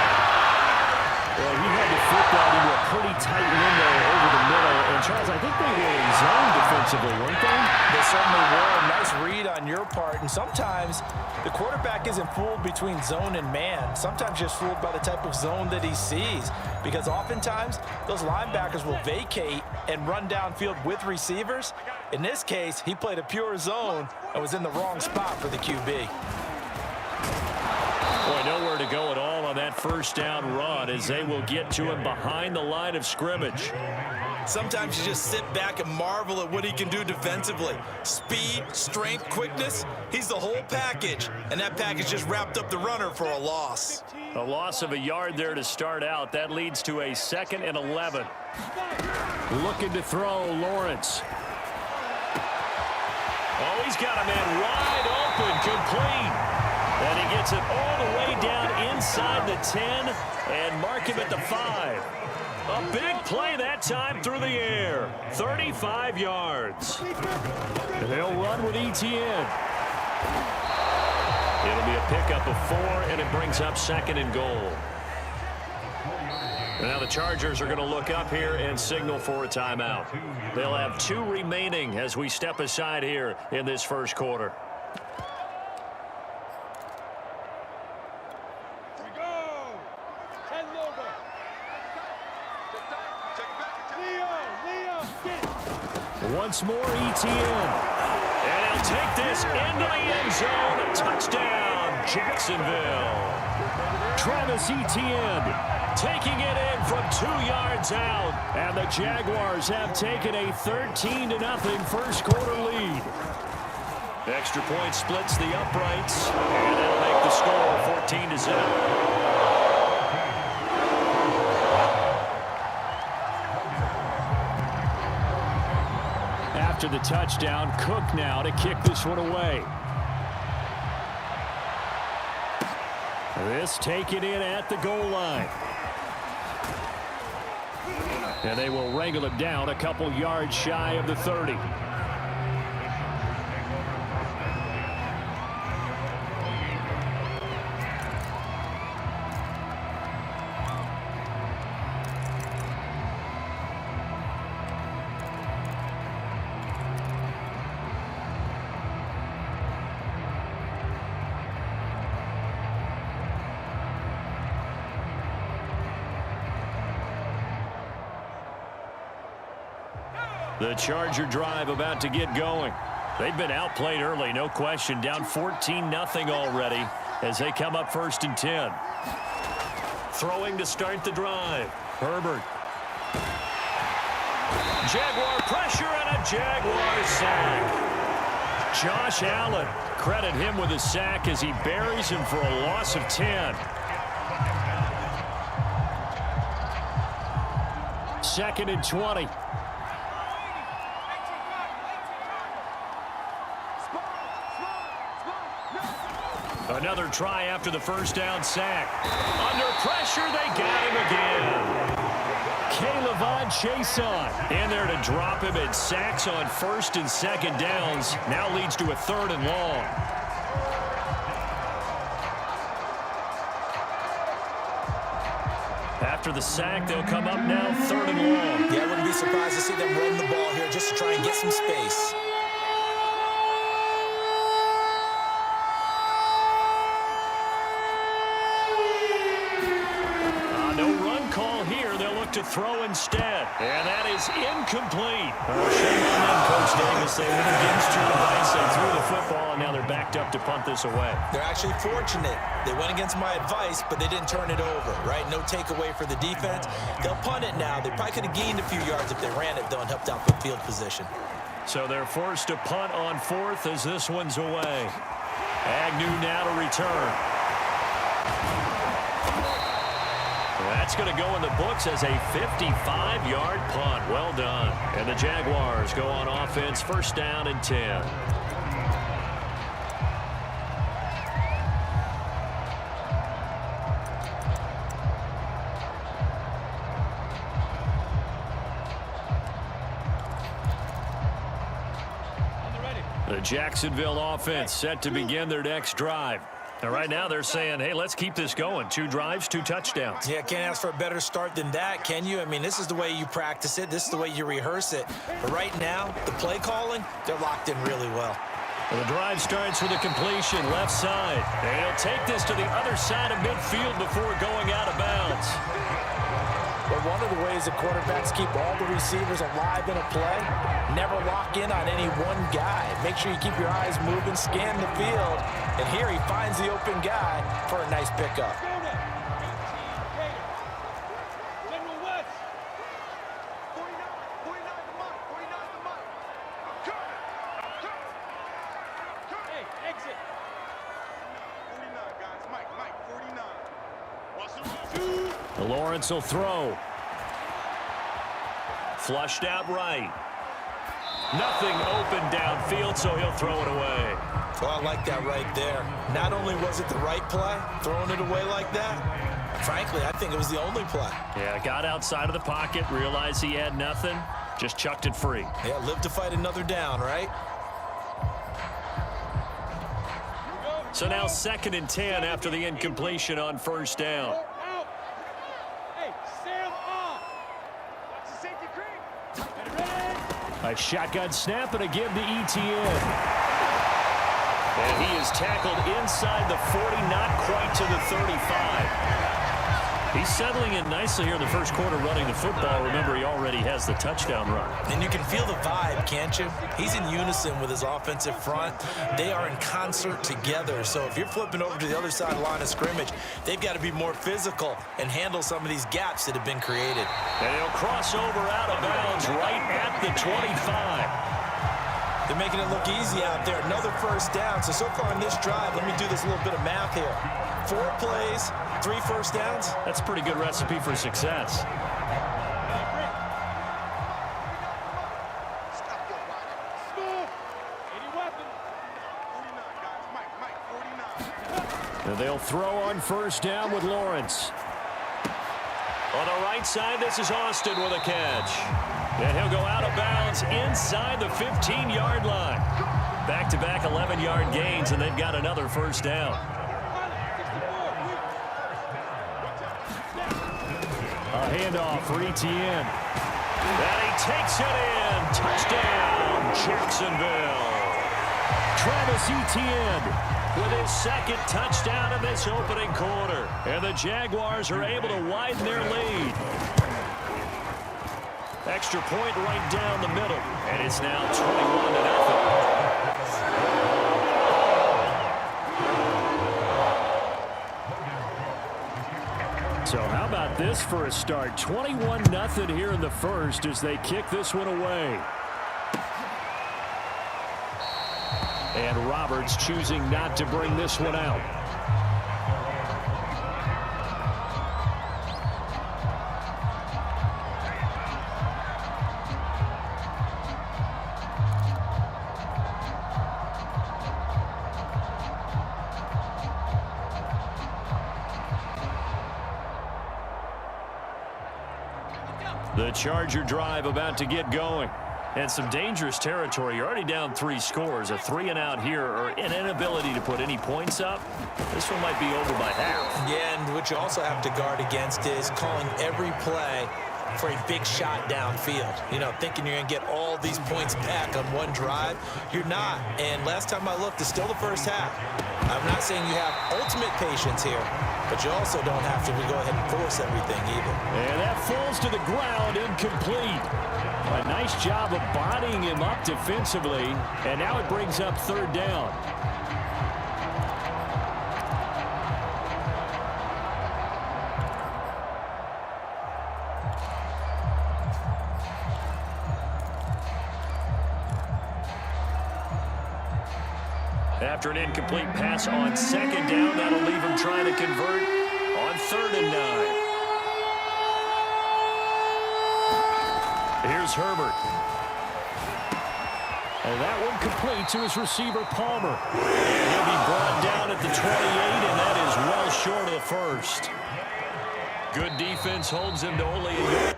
Well, he had to flip that into a pretty tight window over the middle. And, Charles, I think they were in zone defensively, weren't they? They certainly were. Nice read on your part. And sometimes the quarterback isn't fooled between zone and man. Sometimes just fooled by the type of zone that he sees. Because oftentimes, those linebackers will vacate and run downfield with receivers. In this case, he played a pure zone and was in the wrong spot for the QB. Boy, nowhere to go at all on that 1st down run as they will get to him behind the line of scrimmage. Sometimes you just sit back and marvel at what he can do defensively. Speed, strength, quickness, he's the whole package. And that package just wrapped up the runner for a loss. A loss of a yard there to start out. That leads to a 2nd and 11. Looking to throw, Lawrence. Oh, he's got a man wide open, complete. And he gets it all the way down inside the 10 and mark him at the 5. A big play that time through the air. 35 yards. And they'll run with ETN. It'll be a pickup of 4, and it brings up 2nd and goal. And now the Chargers are going to look up here and signal for a timeout. They'll have 2 remaining as we step aside here in this 1st quarter. Once more, ETN. And he'll take this into the end zone. Touchdown, Jacksonville. Travis Etienne taking it in from 2 yards out. And the Jaguars have taken a 13-0 1st quarter lead. Extra point splits the uprights. And that'll make the score 14-0. After the touchdown, Cook now to kick this one away. This taken in at the goal line. And they will wrangle him down a couple yards shy of the 30. The Charger drive about to get going. They've been outplayed early, no question. Down 14-0 already as they come up 1st and 10. Throwing to start the drive. Herbert. Jaguar pressure and a Jaguar sack. Josh Allen, credit him with a sack as he buries him for a loss of 10. 2nd and 20. Another try after the first down sack. Under pressure, they got him again. K'Lavon Chaisson in there to drop him at sacks on 1st and 2nd downs. Now leads to a 3rd and long. After the sack, they'll come up now 3rd and long. Yeah, I wouldn't be surprised to see them run the ball here just to try and get some space. To throw instead, and that is incomplete. Shame on them, Coach Davis. They went against your advice. They threw the football, and now they're backed up to punt this away. They're actually fortunate. They went against my advice, but they didn't turn it over, right? No takeaway for the defense. They'll punt it now. They probably could have gained a few yards if they ran it, though, and helped out the field position. So they're forced to punt on 4th as this one's away. Agnew now to return. That's going to go in the books as a 55-yard punt. Well done. And the Jaguars go on offense, 1st down and 10. The Jacksonville offense set to begin their next drive. And right now they're saying, hey, let's keep this going. 2 drives, 2 touchdowns. Yeah, can't ask for a better start than that, can you? I mean, this is the way you practice it. This is the way you rehearse it. But right now, the play calling, they're locked in really well. Well, the drive starts with a completion left side. And he'll take this to the other side of midfield before going out of bounds. But one of the ways the quarterbacks keep all the receivers alive in a play, never lock in on any one guy. Make sure you keep your eyes moving, scan the field, and here he finds the open guy for a nice pickup. Lawrence will throw. Flushed out right. Nothing open downfield, so he'll throw it away. Well, I like that right there. Not only was it the right play, throwing it away like that, frankly, I think it was the only play. Yeah, got outside of the pocket, realized he had nothing, just chucked it free. Yeah, live to fight another down, right? So now 2nd and 10 after the incompletion on 1st down. A shotgun snap and a give to Etienne. And he is tackled inside the 40, not quite to the 35. He's settling in nicely here in the first quarter running the football. Remember, he already has the touchdown run. And you can feel the vibe, can't you? He's in unison with his offensive front. They are in concert together. So if you're flipping over to the other side of the line of scrimmage, they've got to be more physical and handle some of these gaps that have been created. And he'll cross over out of bounds right at the 25. They're making it look easy out there. Another 1st down. So far in this drive, let me do this little bit of math here. 4 plays, 3 1st downs. That's a pretty good recipe for success. And they'll throw on 1st down with Lawrence. On the right side, this is Austin with a catch. And he'll go out of bounds inside the 15-yard line. Back-to-back 11-yard gains, and they've got another 1st down. A handoff for Etienne. And he takes it in. Touchdown, Jacksonville. Travis Etienne with his 2nd touchdown in this opening quarter. And the Jaguars are able to widen their lead. extra point right down the middle. And it's now 21-0. So how about this for a start? 21-0 here in the first as they kick this one away. And Roberts choosing not to bring this one out. The Charger drive about to get going. And some dangerous territory. You're already down 3 scores. A 3-and-out here or an inability to put any points up. This one might be over by half. Yeah, and what you also have to guard against is calling every play for a big shot downfield. You know, thinking you're going to get all these points back on one drive. You're not. And last time I looked, it's still the first half. I'm not saying you have ultimate patience here, but you also don't have to go ahead and force everything either. And that falls to the ground, incomplete. A nice job of bodying him up defensively, and now it brings up 3rd down. After an incomplete pass on 2nd down, that'll leave him trying to convert on 3rd and 9. Here's Herbert. And that one complete to his receiver, Palmer. And he'll be brought down at the 28, and that is well short of the first. Good defense holds him to only a yard.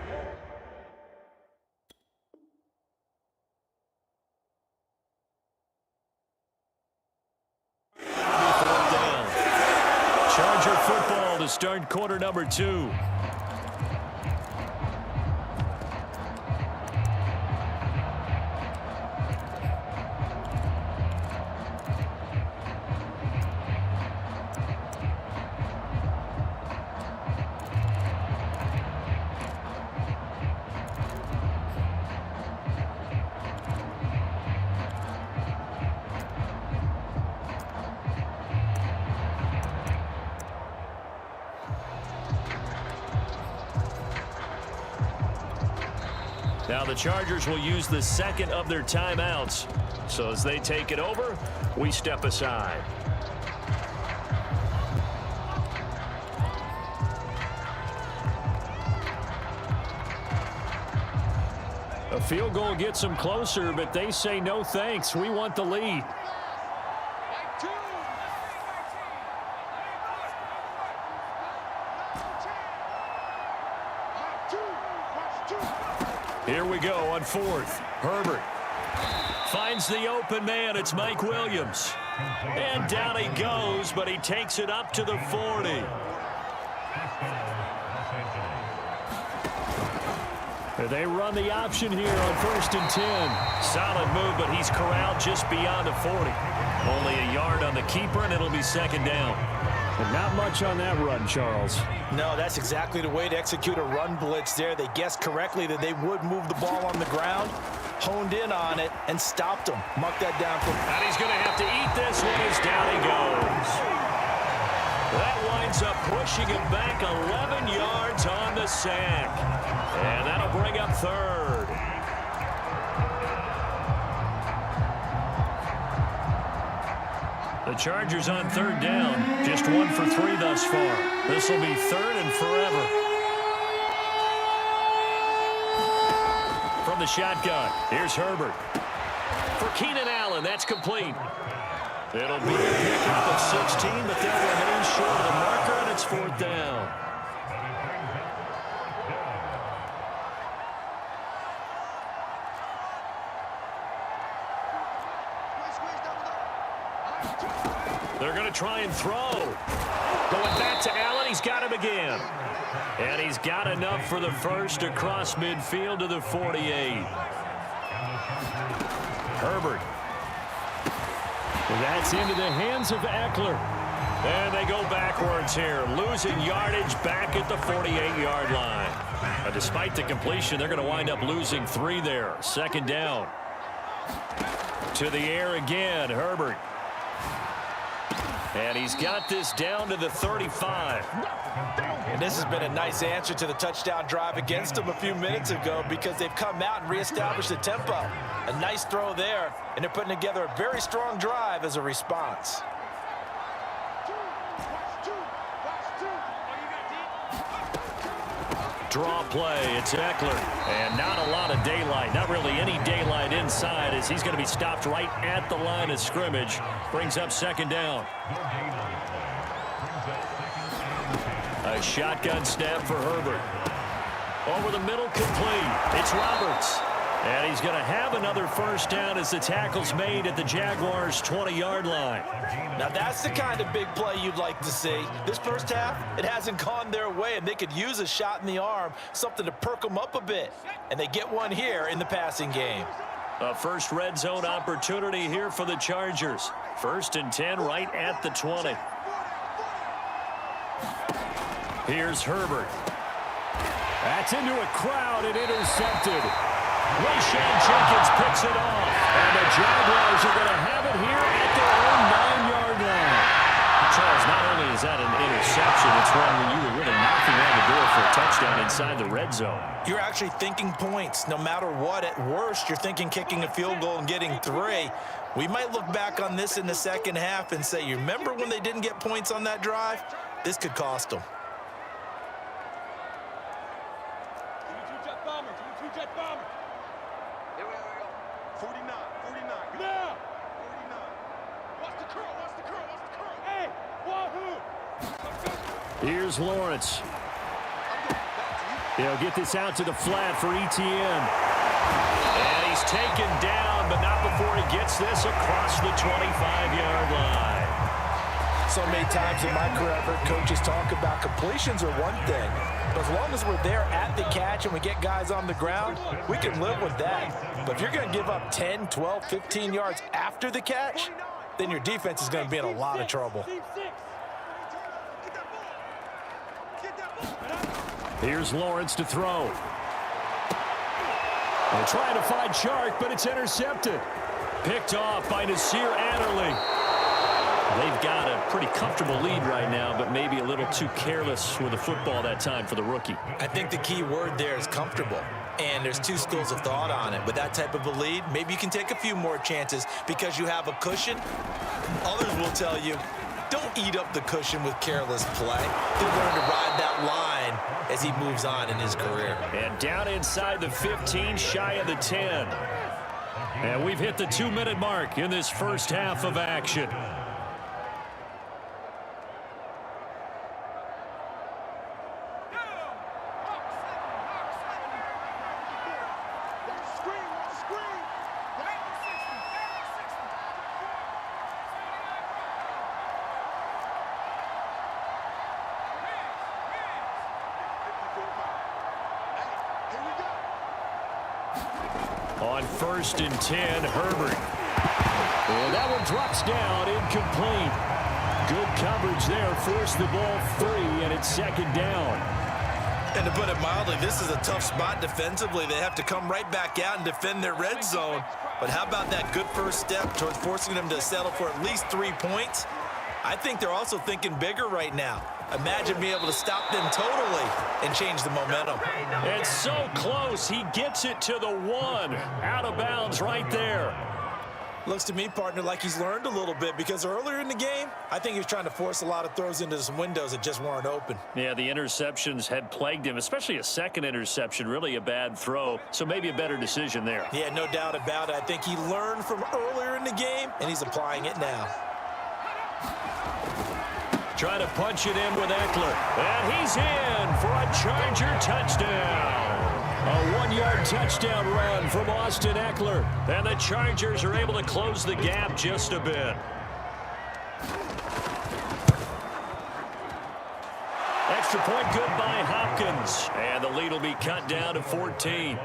Charger football to start quarter number 2. Now the Chargers will use the 2nd of their timeouts. So as they take it over, we step aside. A field goal gets them closer, but they say no thanks. We want the lead. Here we go on 4th. Herbert finds the open man. It's Mike Williams. And down he goes, but he takes it up to the 40. They run the option here on 1st and 10. Solid move, but he's corralled just beyond the 40. Only a yard on the keeper, and it'll be 2nd down. And not much on that run, Charles. No, that's exactly the way to execute a run blitz there. They guessed correctly that they would move the ball on the ground, honed in on it, and stopped them. Mark that down for And he's going to have to eat this one as down he goes. That winds up pushing him back 11 yards on the sack. And that'll bring up 3rd. The Chargers on 3rd down. Just 1 for 3 thus far. This will be 3rd and forever. From the shotgun, here's Herbert. For Keenan Allen, that's complete. It'll be a pickup of 16, but they'll remain short of the marker, and it's 4th down. They're going to try and throw. Going back to Allen. He's got him again. And he's got enough for the first across midfield to the 48. Herbert. That's into the hands of Eckler. And they go backwards here, losing yardage back at the 48-yard line. A despite the completion, they're going to wind up losing 3 there. Second down. To the air again, Herbert. And he's got this down to the 35. And this has been a nice answer to the touchdown drive against them a few minutes ago because they've come out and reestablished the tempo. A nice throw there, and they're putting together a very strong drive as a response. Draw play, it's Eckler. And not a lot of daylight, not really any daylight inside as he's going to be stopped right at the line of scrimmage. Brings up second down. A shotgun snap for Herbert. Over the middle, complete. It's Roberts. And he's going to have another first down as the tackle's made at the Jaguars' 20-yard line. Now that's the kind of big play you'd like to see. This first half, it hasn't gone their way, and they could use a shot in the arm, something to perk them up a bit. And they get one here in the passing game. A first red zone opportunity here for the Chargers. 1st and 10 right at the 20. Here's Herbert. That's into a crowd and intercepted. Rayshon Jenkins picks it off. And the Jaguars are going to have it here at their own 9-yard line. Charles, not only is that an interception, it's one when you were really knocking on the door for a touchdown inside the red zone. You're actually thinking points. No matter what, at worst, you're thinking kicking a field goal and getting 3. We might look back on this in the second half and say, you remember when they didn't get points on that drive? This could cost them. Here's Lawrence. They'll get this out to the flat for Etienne. And he's taken down, but not before he gets this across the 25-yard line. So many times in my career, I've heard coaches talk about completions are one thing. But as long as we're there at the catch and we get guys on the ground, we can live with that. But if you're going to give up 10, 12, 15 yards after the catch, then your defense is going to be in a lot of trouble. Here's Lawrence to throw. They're trying to find Chark, but it's intercepted. Picked off by Nasir Adderley. They've got a pretty comfortable lead right now, but maybe a little too careless with the football that time for the rookie. I think the key word there is comfortable. And there's 2 schools of thought on it. With that type of a lead, maybe you can take a few more chances because you have a cushion. Others will tell you, don't eat up the cushion with careless play. He'll learn to ride that line as he moves on in his career. And down inside the 15, shy of the 10. And we've hit the 2-minute mark in this first half of action. On 1st and 10, Herbert. And that one drops down, incomplete. Good coverage there, forced the ball free, and it's second down. And to put it mildly, this is a tough spot defensively. They have to come right back out and defend their red zone. But how about that good first step towards forcing them to settle for at least 3 points? I think they're also thinking bigger right now. Imagine being able to stop them totally and change the momentum. And so close, he gets it to the 1. Out of bounds right there. Looks to me, partner, like he's learned a little bit because earlier in the game, I think he was trying to force a lot of throws into some windows that just weren't open. Yeah, the interceptions had plagued him, especially a second interception, really a bad throw. So maybe a better decision there. Yeah, no doubt about it. I think he learned from earlier in the game, and he's applying it now. Trying to punch it in with Eckler. And he's in for a Charger touchdown. A 1-yard touchdown run from Austin Eckler. And the Chargers are able to close the gap just a bit. Extra point good by Hopkins. And the lead will be cut down to 14.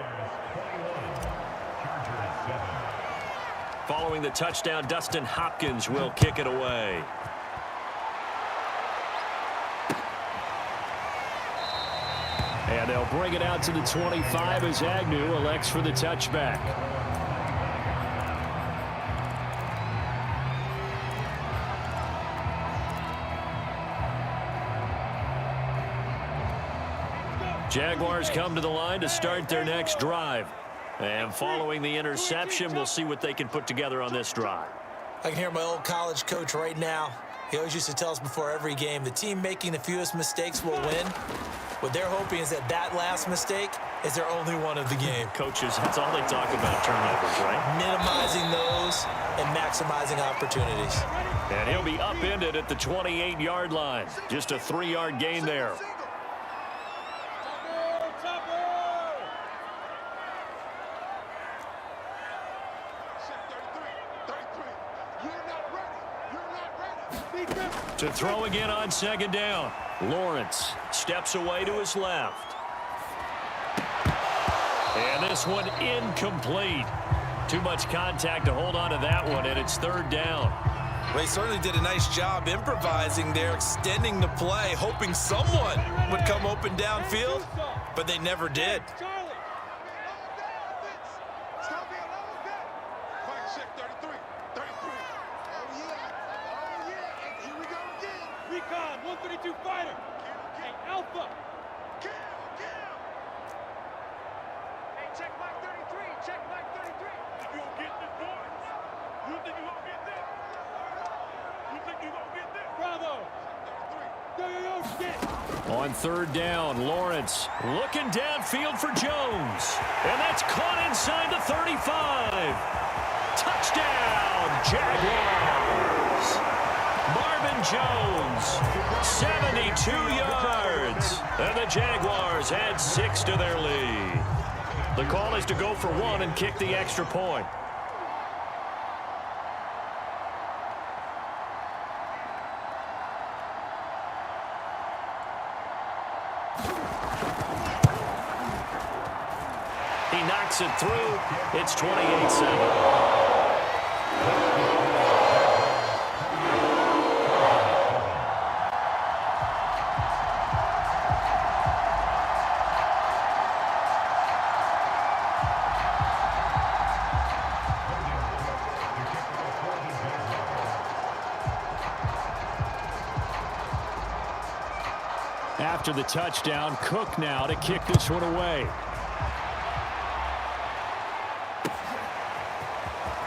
Following the touchdown, Dustin Hopkins will kick it away. And they'll bring it out to the 25 as Agnew elects for the touchback. Jaguars come to the line to start their next drive. And following the interception, we'll see what they can put together on this drive. I can hear my old college coach right now. He always used to tell us before every game, the team making the fewest mistakes will win. What they're hoping is that that last mistake is their only one of the game. Coaches, that's all they talk about, turnovers, right? Minimizing those and maximizing opportunities. And he'll be upended at the 28-yard line. Just a 3-yard gain there. To throw again on second down. Lawrence steps away to his left. And this one incomplete. Too much contact to hold on to that one, and it's third down. They certainly did a nice job improvising there, extending the play, hoping someone would come open downfield, but they never did. Recon, 132 fighter. Hey, Alpha. Hey, check Mike 33. Check Mike 33. You gonna get this, boy? You think you gonna get this? You think you gonna get this? Bravo. Yo, get it. On third down, Lawrence looking downfield for Jones. And that's caught inside the 35. Touchdown, Jaguars. Marvin Jones, 72 yards. And the Jaguars add 6 to their lead. The call is to go for 1 and kick the extra point. He knocks it through. It's 28-7. After the touchdown, Cook now to kick this one away.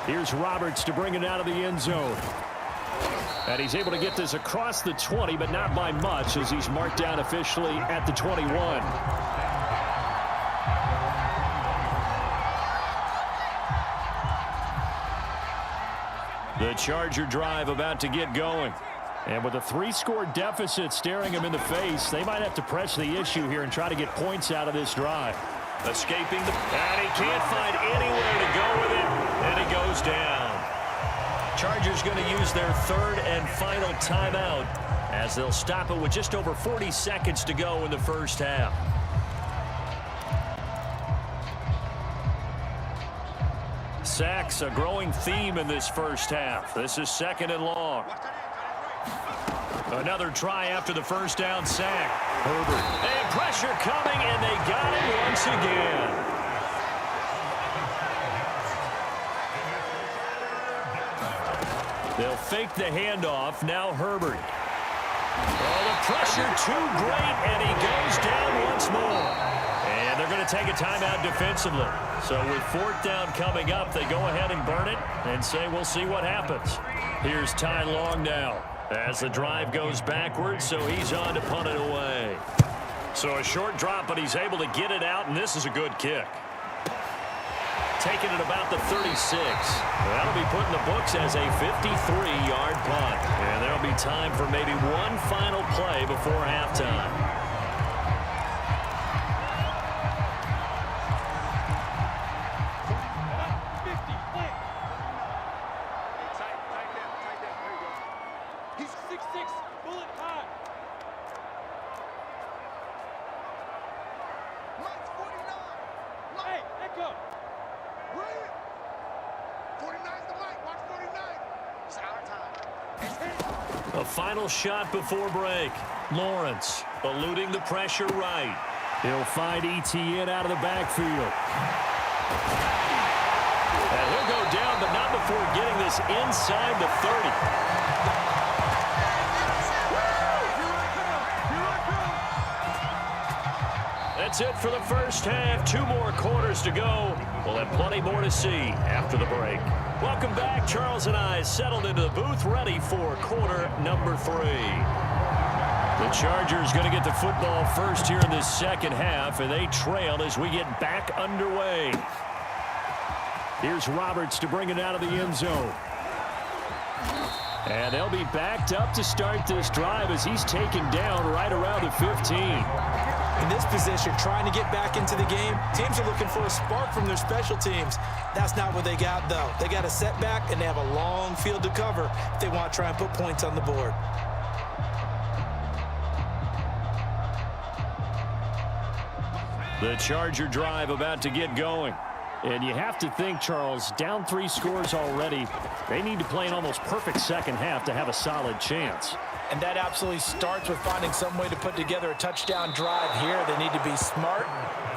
Here's Roberts to bring it out of the end zone. And he's able to get this across the 20, but not by much, as he's marked down officially at the 21. The Charger drive about to get going. And with a 3-score deficit staring him in the face, they might have to press the issue here and try to get points out of this drive. Escaping the... And he can't find anywhere to go with it, and he goes down. Chargers going to use their third and final timeout as they'll stop it with just over 40 seconds to go in the first half. Sacks, a growing theme in this first half. This is 2nd and long. Another try after the first down sack. Herbert. And pressure coming, and they got him once again. They'll fake the handoff. Now Herbert. Oh, the pressure too great, and he goes down once more. And they're going to take a timeout defensively. So with 4th down coming up, they go ahead and burn it and say we'll see what happens. Here's Ty Long now as the drive goes backwards, so he's on to punt it away. So a short drop, but he's able to get it out, and this is a good kick. Taking it about the 36. That'll be put in the books as a 53-yard punt. And there'll be time for maybe one final play before halftime. A final shot before break. Lawrence eluding the pressure right. He'll find ETN out of the backfield. And he'll go down, but not before getting this inside the 30. That's it for the first half. 2 more quarters to go. We'll have plenty more to see after the break. Welcome back. Charles and I settled into the booth, ready for quarter number 3. The Chargers going to get the football first here in this second half, and they trail as we get back underway. Here's Roberts to bring it out of the end zone. And they'll be backed up to start this drive as he's taken down right around the 15. In this position, trying to get back into the game, teams are looking for a spark from their special teams. That's not what they got, though. They got a setback, and they have a long field to cover if they want to try and put points on the board. The Charger drive about to get going. And you have to think, Charles, down 3 scores already. They need to play an almost perfect second half to have a solid chance. And that absolutely starts with finding some way to put together a touchdown drive here. They need to be smart,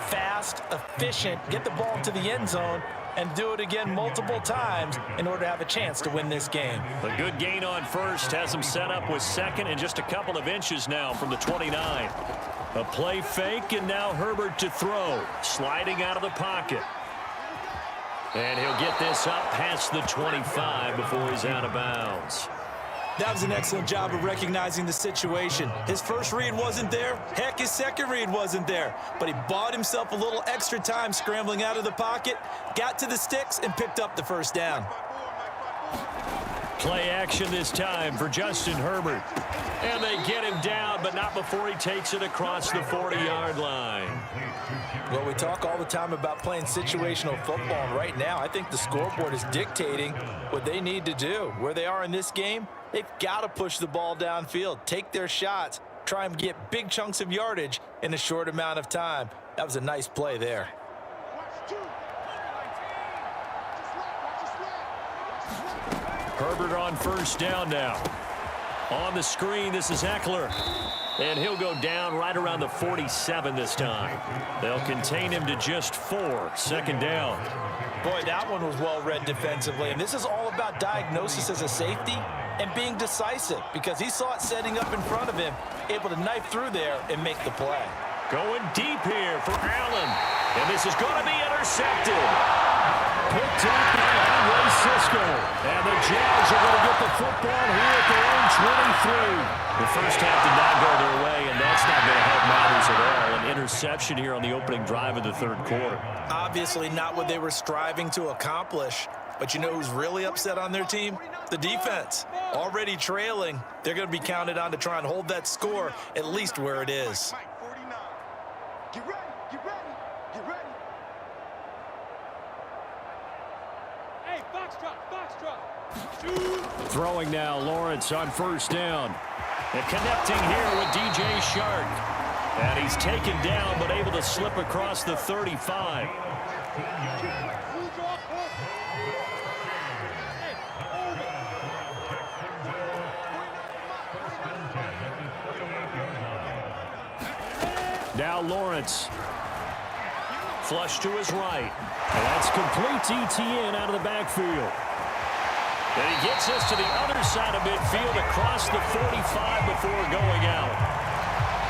fast, efficient, get the ball to the end zone, and do it again multiple times in order to have a chance to win this game. A good gain on first has them set up with second and just a couple of inches now from the 29. A play fake, and now Herbert to throw, sliding out of the pocket. And he'll get this up past the 25 before he's out of bounds. That was an excellent job of recognizing the situation. His first read wasn't there. Heck, his second read wasn't there. But he bought himself a little extra time scrambling out of the pocket, got to the sticks, and picked up the first down. Play action this time for Justin Herbert. And they get him down, but not before he takes it across the 40-yard line. Well, we talk all the time about playing situational football, and right now I think the scoreboard is dictating what they need to do. Where they are in this game, they've got to push the ball downfield, take their shots, try and get big chunks of yardage in a short amount of time. That was a nice play there. Herbert on first down now. On the screen, this is Eckler. And he'll go down right around the 47 this time. They'll contain him to just 4. Second down. Boy, that one was well read defensively. And this is all about diagnosis as a safety and being decisive, because he saw it setting up in front of him, able to knife through there and make the play. Going deep here for Allen. And this is going to be intercepted. Picked up by Henry Cisco. And the Jags are going to get the football here at their own 23. The first half did not go their way, and that's not going to help matters at all. An interception here on the opening drive of the third quarter. Obviously not what they were striving to accomplish. But you know who's really upset on their team? The defense. Already trailing. They're going to be counted on to try and hold that score at least where it is. Get ready, get ready, get ready. Hey, foxtrot. Throwing now, Lawrence on first down. And connecting here with DJ Shark. And he's taken down, but able to slip across the 35. Now Lawrence. Flush to his right. And that's complete to ETN out of the backfield. And he gets us to the other side of midfield across the 45 before going out.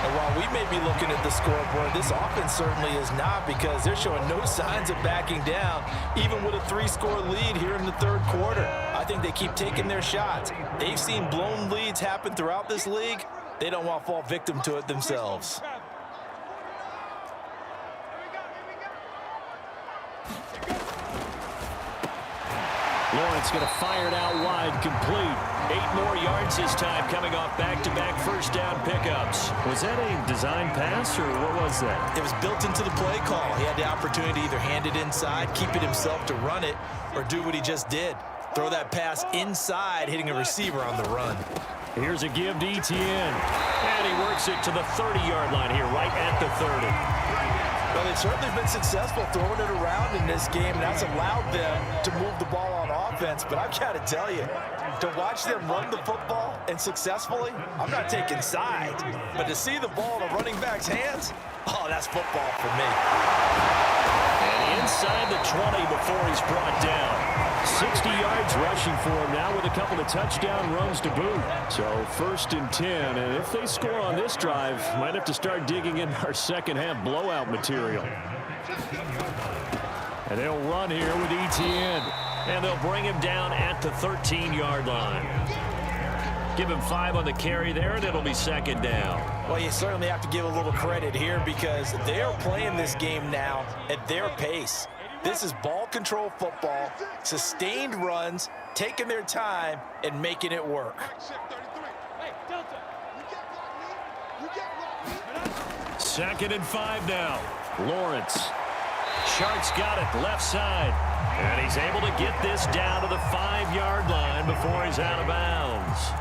And while we may be looking at the scoreboard, this offense certainly is not, because they're showing no signs of backing down, even with a 3-score lead here in the third quarter. I think they keep taking their shots. They've seen blown leads happen throughout this league. They don't want to fall victim to it themselves. Lawrence going to fire it out wide, complete. 8 more yards this time, coming off back-to-back first down pickups. Was that a design pass, or what was that? It was built into the play call. He had the opportunity to either hand it inside, keep it himself to run it, or do what he just did. Throw that pass inside, hitting a receiver on the run. Here's a give to ETN. And he works it to the 30-yard line here, right at the 30. Well, they've certainly been successful throwing it around in this game, and that's allowed them to move the ball on offense. But I've got to tell you, to watch them run the football and successfully, I'm not taking sides, but to see the ball in a running back's hands, oh, that's football for me. And inside the 20 before he's brought down. 60 yards rushing for him now with a couple of touchdown runs to boot. So 1st and 10, and if they score on this drive, might have to start digging in our second half blowout material. And they'll run here with Etienne. And they'll bring him down at the 13-yard line. Give him 5 on the carry there, and it'll be 2nd down. Well, you certainly have to give a little credit here because they are playing this game now at their pace. This is ball control football, sustained runs, taking their time, and making it work. 2nd and 5 now. Lawrence. Shark's got it left side. And he's able to get this down to the 5-yard line before he's out of bounds.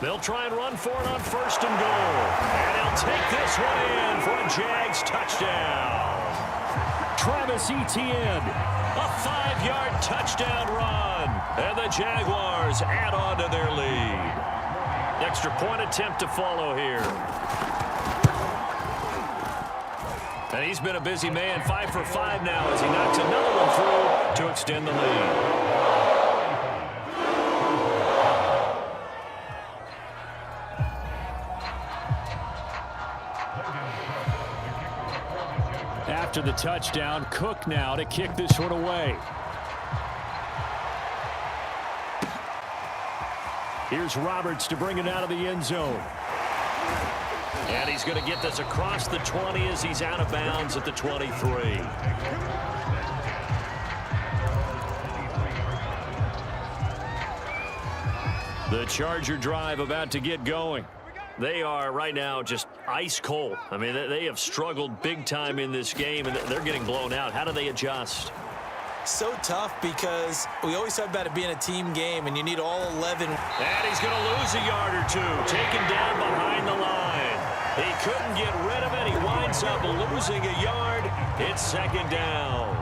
They'll try and run for it on 1st and goal. And he'll take this one in for a Jags touchdown. Travis Etienne, a 5-yard touchdown run. And the Jaguars add on to their lead. Extra point attempt to follow here. And he's been a busy man, 5 for 5 now as he knocks another one through to extend the lead. After the touchdown, Cook now to kick this one away. Here's Roberts to bring it out of the end zone. And he's going to get this across the 20 as he's out of bounds at the 23. The Charger drive about to get going. They are right now just ice cold. I mean, they have struggled big time in this game, and they're getting blown out. How do they adjust? So tough because we always talk about it being a team game, and you need all 11. And he's going to lose a yard or two, taken down behind the line. He couldn't get rid of it. He winds up losing a yard. It's 2nd down.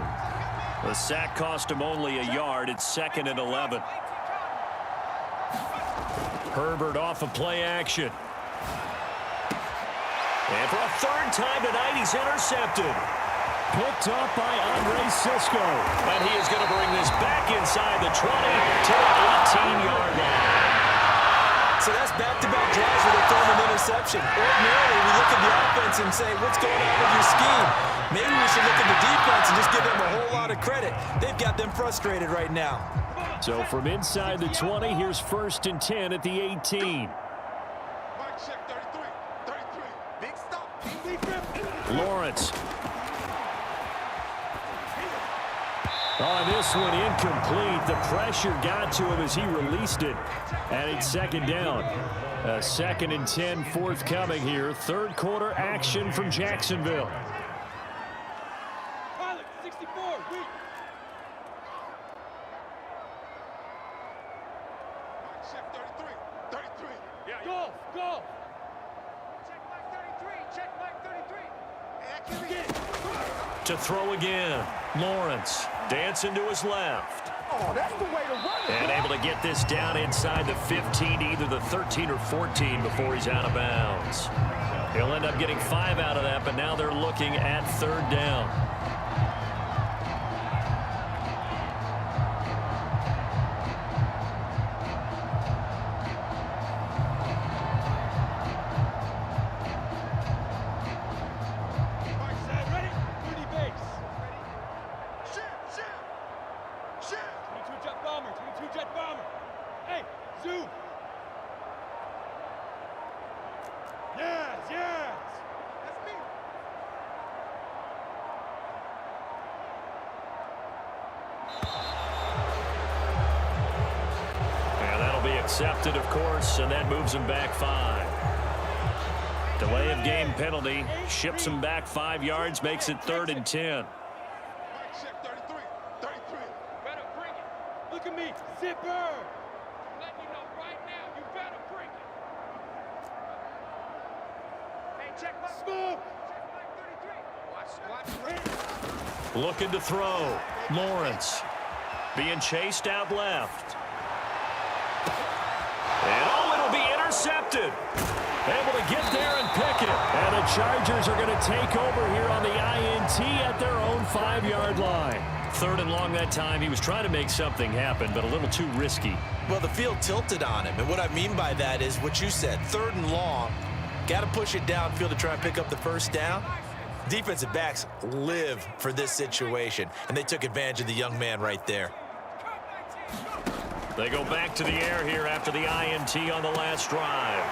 The sack cost him only a yard. It's 2nd and 11. Herbert off of play action. And for a 3rd time tonight, he's intercepted. Picked up by Andre Cisco. And he is going to bring this back inside the 20 to the 18-yard line. So that's back-to-back drives where they're throwing an interception. Ordinarily, we look at the offense and say, what's going on with your scheme? Maybe we should look at the defense and just give them a whole lot of credit. They've got them frustrated right now. So from inside the 20, here's 1st and 10 at the 18. Lawrence. On this one, incomplete. The pressure got to him as he released it. And it's 2nd down. 2nd and 10 forthcoming here. 3rd quarter action from Jacksonville. Pilot, 64, weak. Check 33. Yeah, go. Check Mike 33. Check Mike 33. To throw again. Lawrence dancing to his left. Oh, that's the way to run it. And able to get this down inside the 15, either the 13 or 14 before he's out of bounds. He'll end up getting 5 out of that, but now they're looking at 3rd down. Accepted, of course, and that moves him back 5. Delay of game penalty ships him back 5 yards, makes it 3rd and 10. Look at me, zipper. Let you know right now, you better bring it. Hey, check my smoke. Check my 33. Watch. Looking to throw. Lawrence being chased out left. And it'll be intercepted. Able to get there and pick it. And the Chargers are going to take over here on the INT at their own 5-yard line. 3rd and long that time. He was trying to make something happen, but a little too risky. Well, the field tilted on him, and what I mean by that is what you said, 3rd and long, got to push it downfield to try and pick up the first down. Defensive backs live for this situation, and they took advantage of the young man right there. They go back to the air here after the INT on the last drive.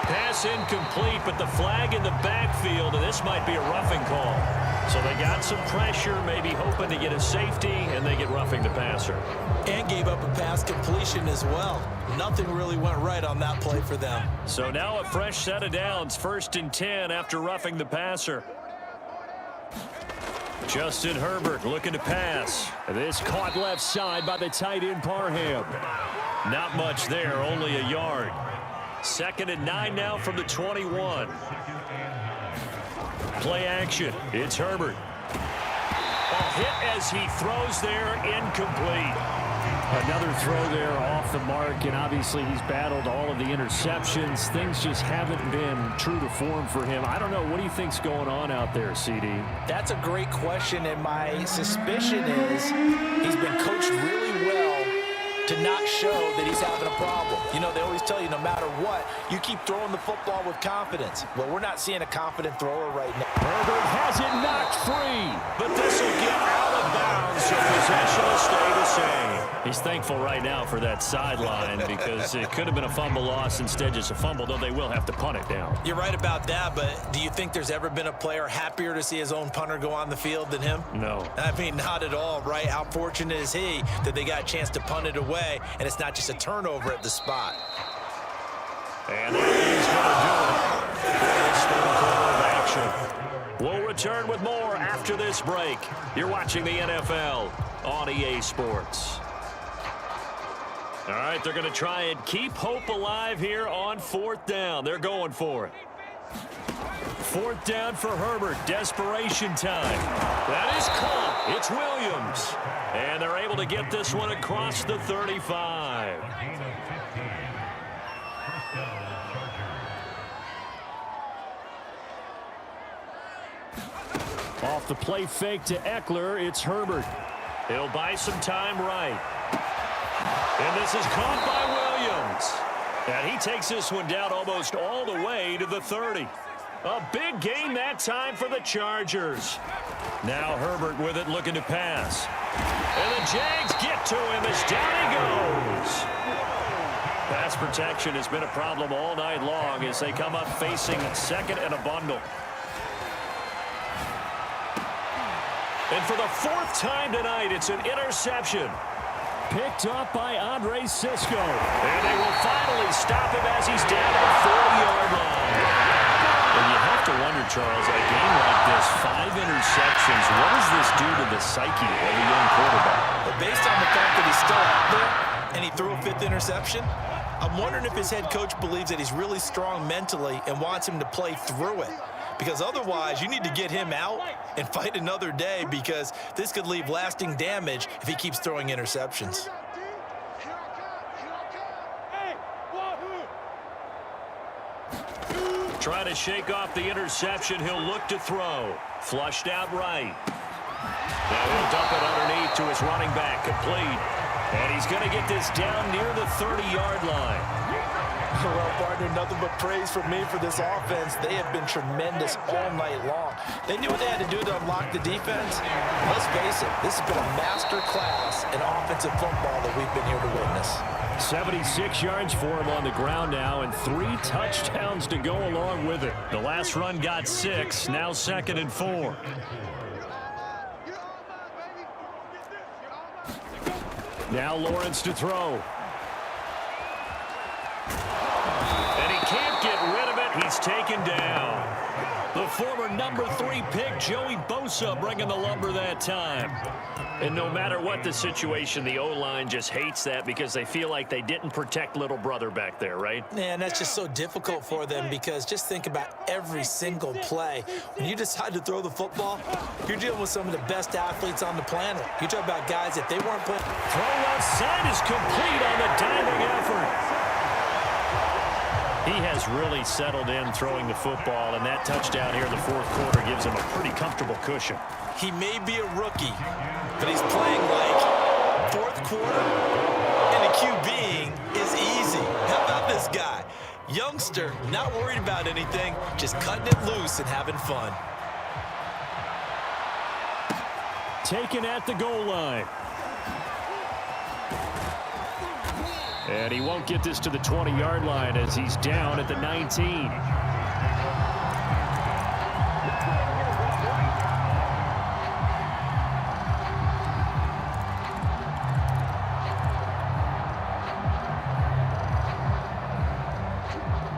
Pass incomplete, but the flag in the backfield, and this might be a roughing call. So they got some pressure, maybe hoping to get a safety, and they get roughing the passer. And gave up a pass completion as well. Nothing really went right on that play for them. So now a fresh set of downs, 1st and 10 after roughing the passer. Justin Herbert looking to pass. This caught left side by the tight end Parham. Not much there, only a yard. 2nd and 9 now from the 21. Play action. It's Herbert. A hit as he throws there, incomplete. Another throw there off the mark, and obviously he's battled all of the interceptions. Things just haven't been true to form for him. I don't know. What do you think's going on out there, CD? That's a great question, and my suspicion is he's been coached really well to not show that he's having a problem. You know, they always tell you no matter what, you keep throwing the football with confidence. Well, we're not seeing a confident thrower right now. Herbert has it knocked free. But this will get out of bounds, so possession will stay the same. He's thankful right now for that sideline because it could have been a fumble loss, instead just a fumble, though they will have to punt it down. You're right about that, but do you think there's ever been a player happier to see his own punter go on the field than him? No. I mean, not at all, right? How fortunate is he that they got a chance to punt it away, and it's not just a turnover at the spot. And he's going to do it for this 3rd quarter of action. We'll return with more after this break. You're watching the NFL on EA Sports. All right, they're going to try and keep hope alive here on 4th down. They're going for it. 4th down for Herbert. Desperation time. That is caught. It's Williams. And they're able to get this one across the 35. Off the play fake to Eckler, it's Herbert. He'll buy some time right. And this is caught by Williams. And he takes this one down almost all the way to the 30. A big gain that time for the Chargers. Now Herbert with it, looking to pass. And the Jags get to him as down he goes. Pass protection has been a problem all night long as they come up facing 2nd and a bundle. And for the 4th time tonight, it's an interception. Picked up by Andre Cisco. And they will finally stop him as he's down at the 40-yard line. And you have to wonder, Charles, a game like this, 5 interceptions, what does this do to the psyche of a young quarterback? But based on the fact that he's still out there and he threw a 5th interception, I'm wondering if his head coach believes that he's really strong mentally and wants him to play through it. Because otherwise, you need to get him out and fight another day, because this could leave lasting damage if he keeps throwing interceptions. Trying to shake off the interception. He'll look to throw. Flushed out right. Now he'll dump it underneath to his running back. Complete. And he's going to get this down near the 30-yard line. Well, partner, nothing but praise from me for this offense. They have been tremendous all night long. They knew what they had to do to unlock the defense. Let's face it, this has been a master class in offensive football that we've been here to witness. 76 yards for him on the ground now, and 3 touchdowns to go along with it. The last run got 6, now 2nd and 4. Now Lawrence to throw. And he can't get rid of it. He's taken down. The former number 3 pick, Joey Bosa, bringing the lumber that time. And no matter what the situation, the O-line just hates that because they feel like they didn't protect little brother back there, right? Man, that's just so difficult for them because just think about every single play. When you decide to throw the football, you're dealing with some of the best athletes on the planet. You talk about guys that they weren't playing. Throw outside is complete on the diving effort. He has really settled in throwing the football, and that touchdown here in the fourth quarter gives him a pretty comfortable cushion. He may be a rookie, but he's playing like fourth quarter, and a QBing is easy. How about this guy? Youngster, not worried about anything, just cutting it loose and having fun. Taken at the goal line. And he won't get this to the 20-yard line as he's down at the 19.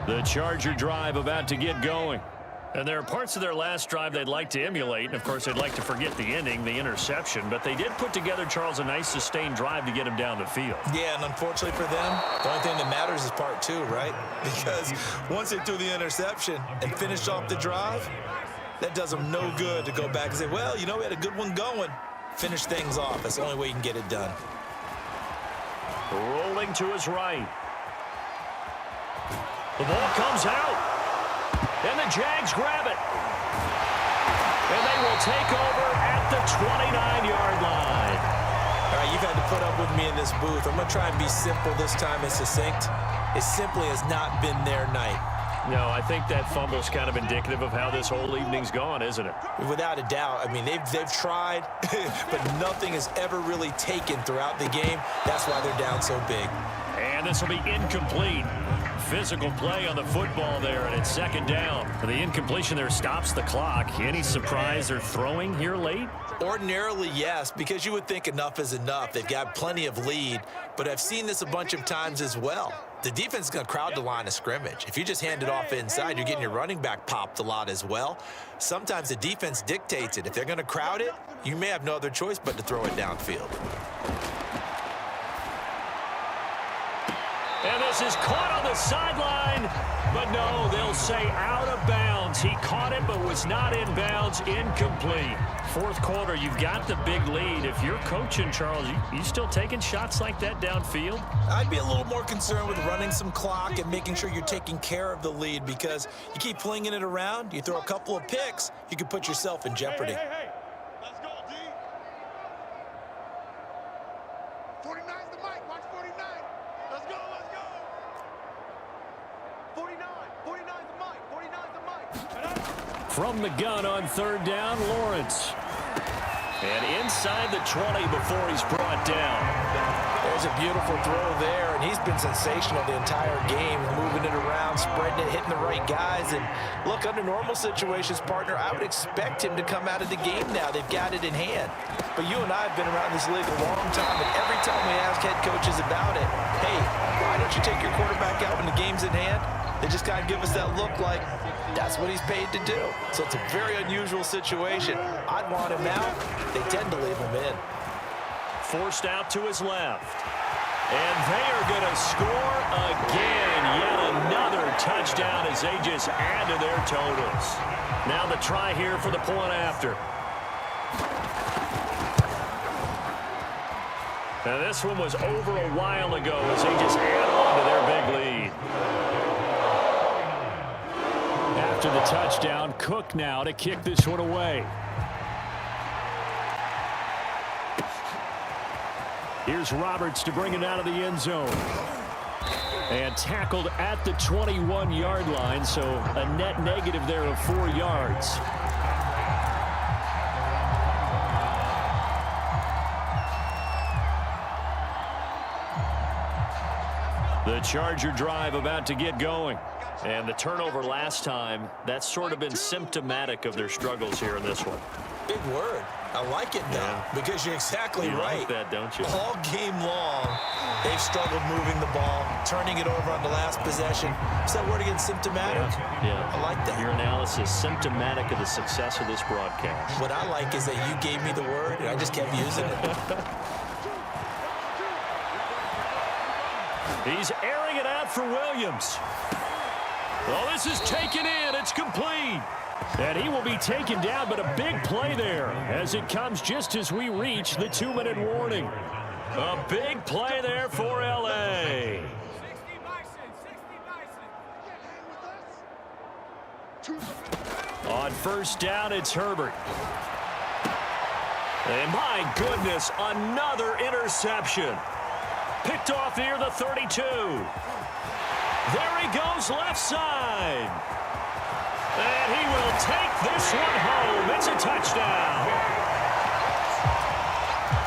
The Charger drive about to get going. And there are parts of their last drive they'd like to emulate. And, of course, they'd like to forget the ending, the interception. But they did put together, Charles, a nice sustained drive to get him down the field. Yeah, and unfortunately for them, the only thing that matters is part 2, right? Because once they threw the interception and finished off the drive, that does them no good to go back and say, well, you know, we had a good one going. Finish things off. That's the only way you can get it done. Rolling to his right. The ball comes out. And the Jags grab it. And they will take over at the 29-yard line. All right, you've had to put up with me in this booth. I'm going to try and be simple this time and succinct. It simply has not been their night. No, I think that fumble's kind of indicative of how this whole evening's gone, isn't it? Without a doubt. I mean, they've tried, but nothing has ever really taken throughout the game. That's why they're down so big. And this will be incomplete. Physical play on the football there, and it's second down. The incompletion there stops the clock. Any surprise they're throwing here late? Ordinarily, yes, because you would think enough is enough. They've got plenty of lead, but I've seen this a bunch of times as well. The defense is going to crowd the line of scrimmage. If you just hand it off inside, you're getting your running back popped a lot as well. Sometimes the defense dictates it. If they're going to crowd it, you may have no other choice but to throw it downfield. And this is caught on the sideline, but no, they'll say out of bounds. He caught it, but was not in bounds, incomplete. Fourth quarter, you've got the big lead. If you're coaching, Charles, you still taking shots like that downfield? I'd be a little more concerned with running some clock and making sure you're taking care of the lead, because you keep flinging it around, you throw a couple of picks, you can put yourself in jeopardy. Hey. Let's go, D. 49's the mic. Watch 49. Let's go. 49. 49's the mic. 49's the mic. From the gun on third down, Lawrence. And inside the 20 before he's brought down. There's a beautiful throw there, and he's been sensational the entire game, moving it around, spreading it, hitting the right guys. And look, under normal situations, partner, I would expect him to come out of the game now. They've got it in hand. But you and I have been around this league a long time, and every time we ask head coaches about it, hey, why don't you take your quarterback out when the game's in hand? They just kind of give us that look like that's what he's paid to do. So it's a very unusual situation. I'd want him out. They tend to leave him in. Forced out to his left. And they are going to score again. Yet another touchdown as they just add to their totals. Now the try here for the point after. Now this one was over a while ago as they just add on to their big lead. After the touchdown, Cook now to kick this one away. Here's Roberts to bring it out of the end zone. And tackled at the 21-yard line, so a net negative there of 4 yards. The Charger drive about to get going. And the turnover last time, that's sort of been symptomatic of their struggles here in this one. Big word. I like it, though, because you're exactly right. You like that, don't you? All game long, They've struggled moving the ball, turning it over on the last possession. Is that word again, symptomatic? Yeah. I like that. Your analysis, symptomatic of the success of this broadcast. What I like is that you gave me the word, and I just kept using it. He's airing it out for Williams. Well, this is taken in. It's complete. And he will be taken down, but a big play there as it comes just as we reach the 2-minute warning. A big play there for L.A. On first down, it's Herbert. And my goodness, another interception. Picked off near the 32. There he goes left side. And he will take this one home. It's a touchdown.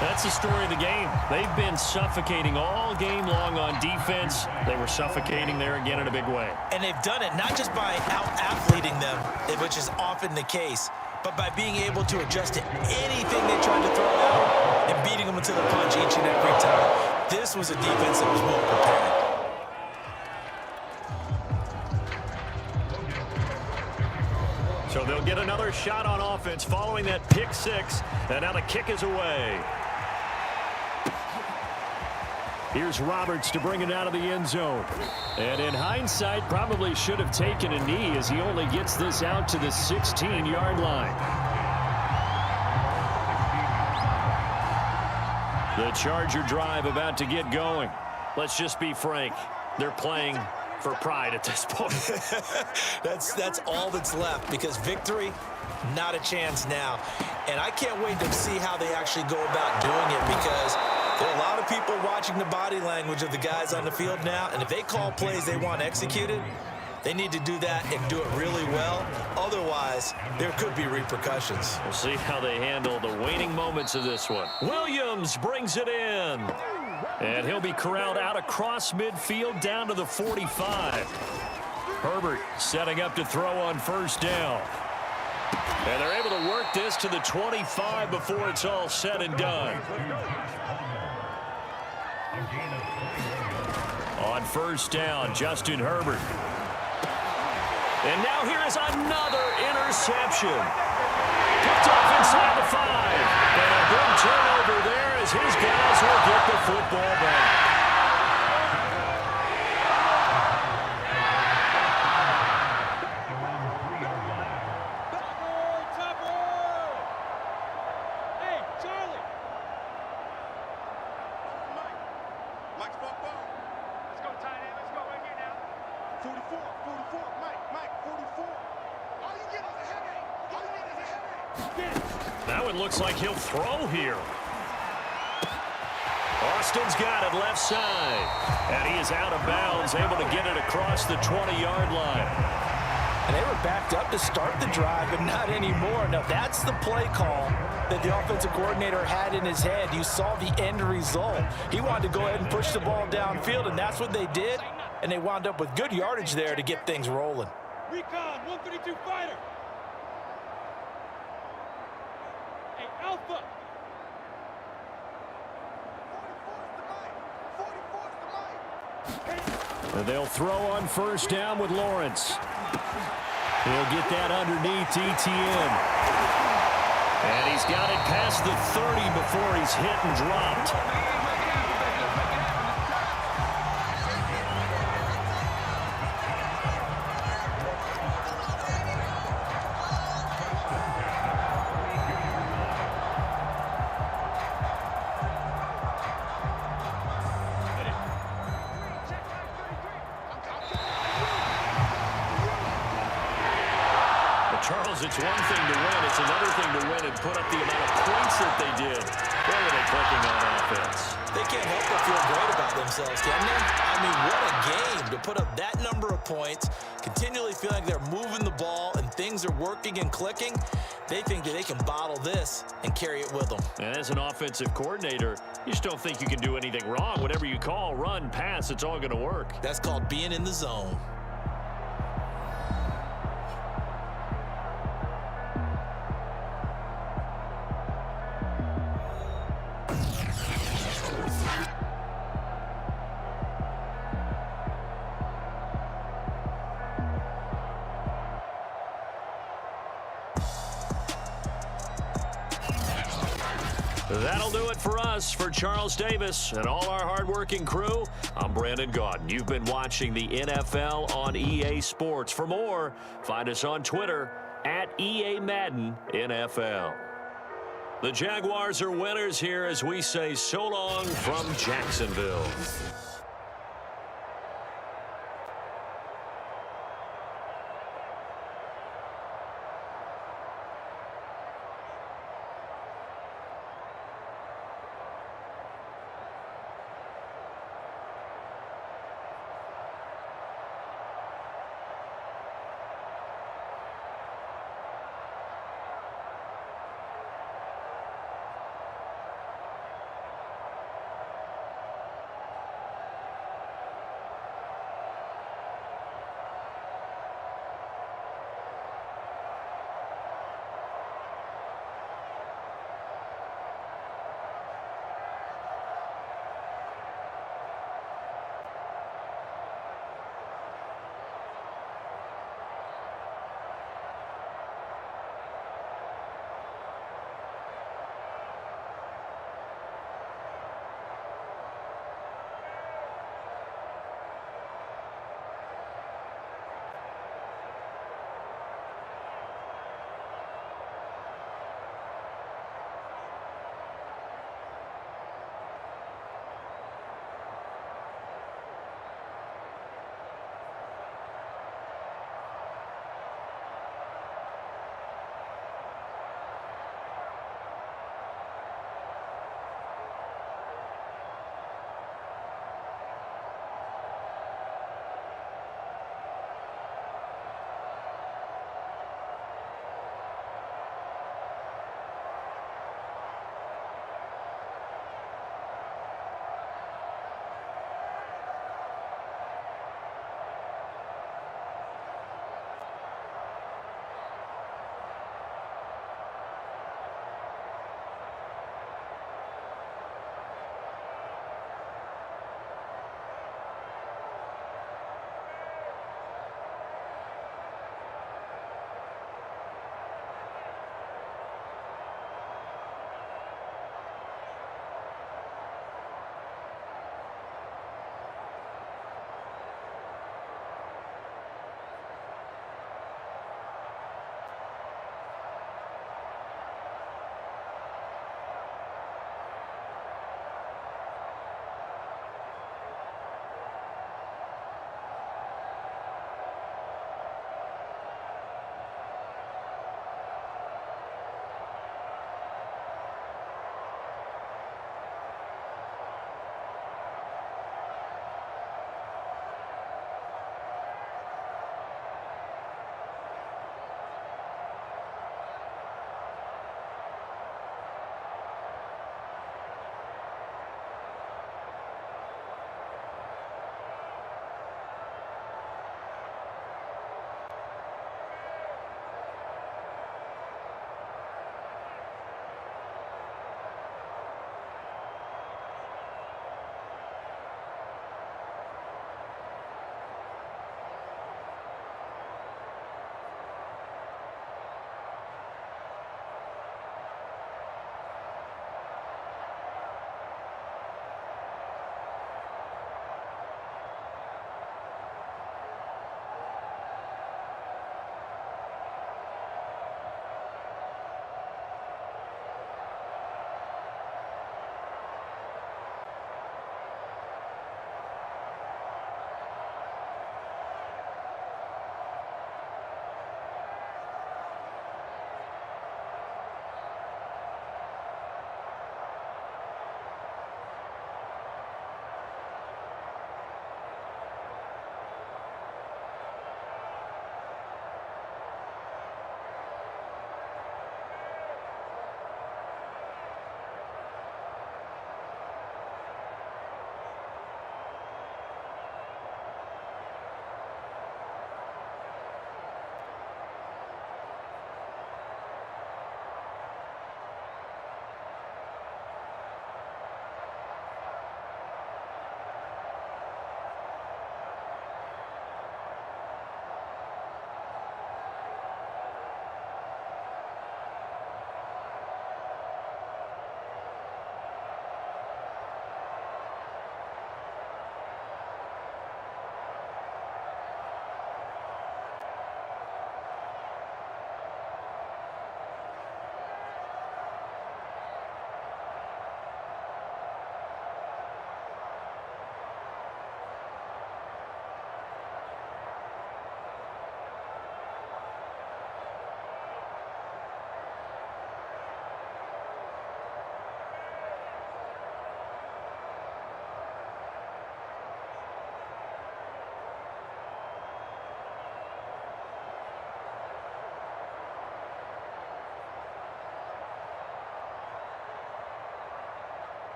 That's the story of the game. They've been suffocating all game long on defense. They were suffocating there again in a big way. And they've done it not just by out-athleting them, which is often the case, but by being able to adjust to anything they tried to throw out and beating them into the punch each and every time. This was a defense that was well prepared. So they'll get another shot on offense following that pick six. And now the kick is away. Here's Roberts to bring it out of the end zone. And in hindsight, probably should have taken a knee as he only gets this out to the 16-yard line. The Charger drive about to get going. Let's just be frank. They're playing for pride at this point. That's all that's left, because victory, not a chance now. And I can't wait to see how they actually go about doing it, because there are a lot of people watching the body language of the guys on the field now, and if they call plays they want executed, they need to do that and do it really well. Otherwise, there could be repercussions. We'll see how they handle the waning moments of this one. Williams brings it in. And he'll be corralled out across midfield down to the 45. Herbert setting up to throw on first down. And they're able to work this to the 25 before it's all said and done. On first down, Justin Herbert. And now here is another interception. Picked off inside the 5. And a big turnover there as his guys will get the football back. Hey, Charlie. Mike's football. Let's go, tight end. Let's go right here now. 44, Mike, 44. All you get is a headache. All you get is a headache. Get it. That one looks like he'll throw here. Austin's got it left side. And he is out of bounds, able to get it across the 20-yard line. And they were backed up to start the drive, but not anymore. Now, that's the play call that the offensive coordinator had in his head. You saw the end result. He wanted to go ahead and push the ball downfield, and that's what they did. And they wound up with good yardage there to get things rolling. Recon, 132 fighter. Hey, Alpha. 44's the mic. And they'll throw on first down with Lawrence. He'll get that underneath ETN. And he's got it past the 30 before he's hit and dropped. Charles, it's one thing to win. It's another thing to win and put up the amount of points that they did. Where were they clicking on offense? They can't help but feel great about themselves, can they? I mean, what a game to put up that number of points, continually feel like they're moving the ball and things are working and clicking. They think that they can bottle this and carry it with them. And as an offensive coordinator, you just don't think you can do anything wrong. Whatever you call, run, pass, it's all going to work. That's called being in the zone. That'll do it for us. For Charles Davis and all our hardworking crew, I'm Brandon Gaudin. You've been watching the NFL on EA Sports. For more, find us on Twitter at EA Madden NFL. The Jaguars are winners here as we say so long from Jacksonville.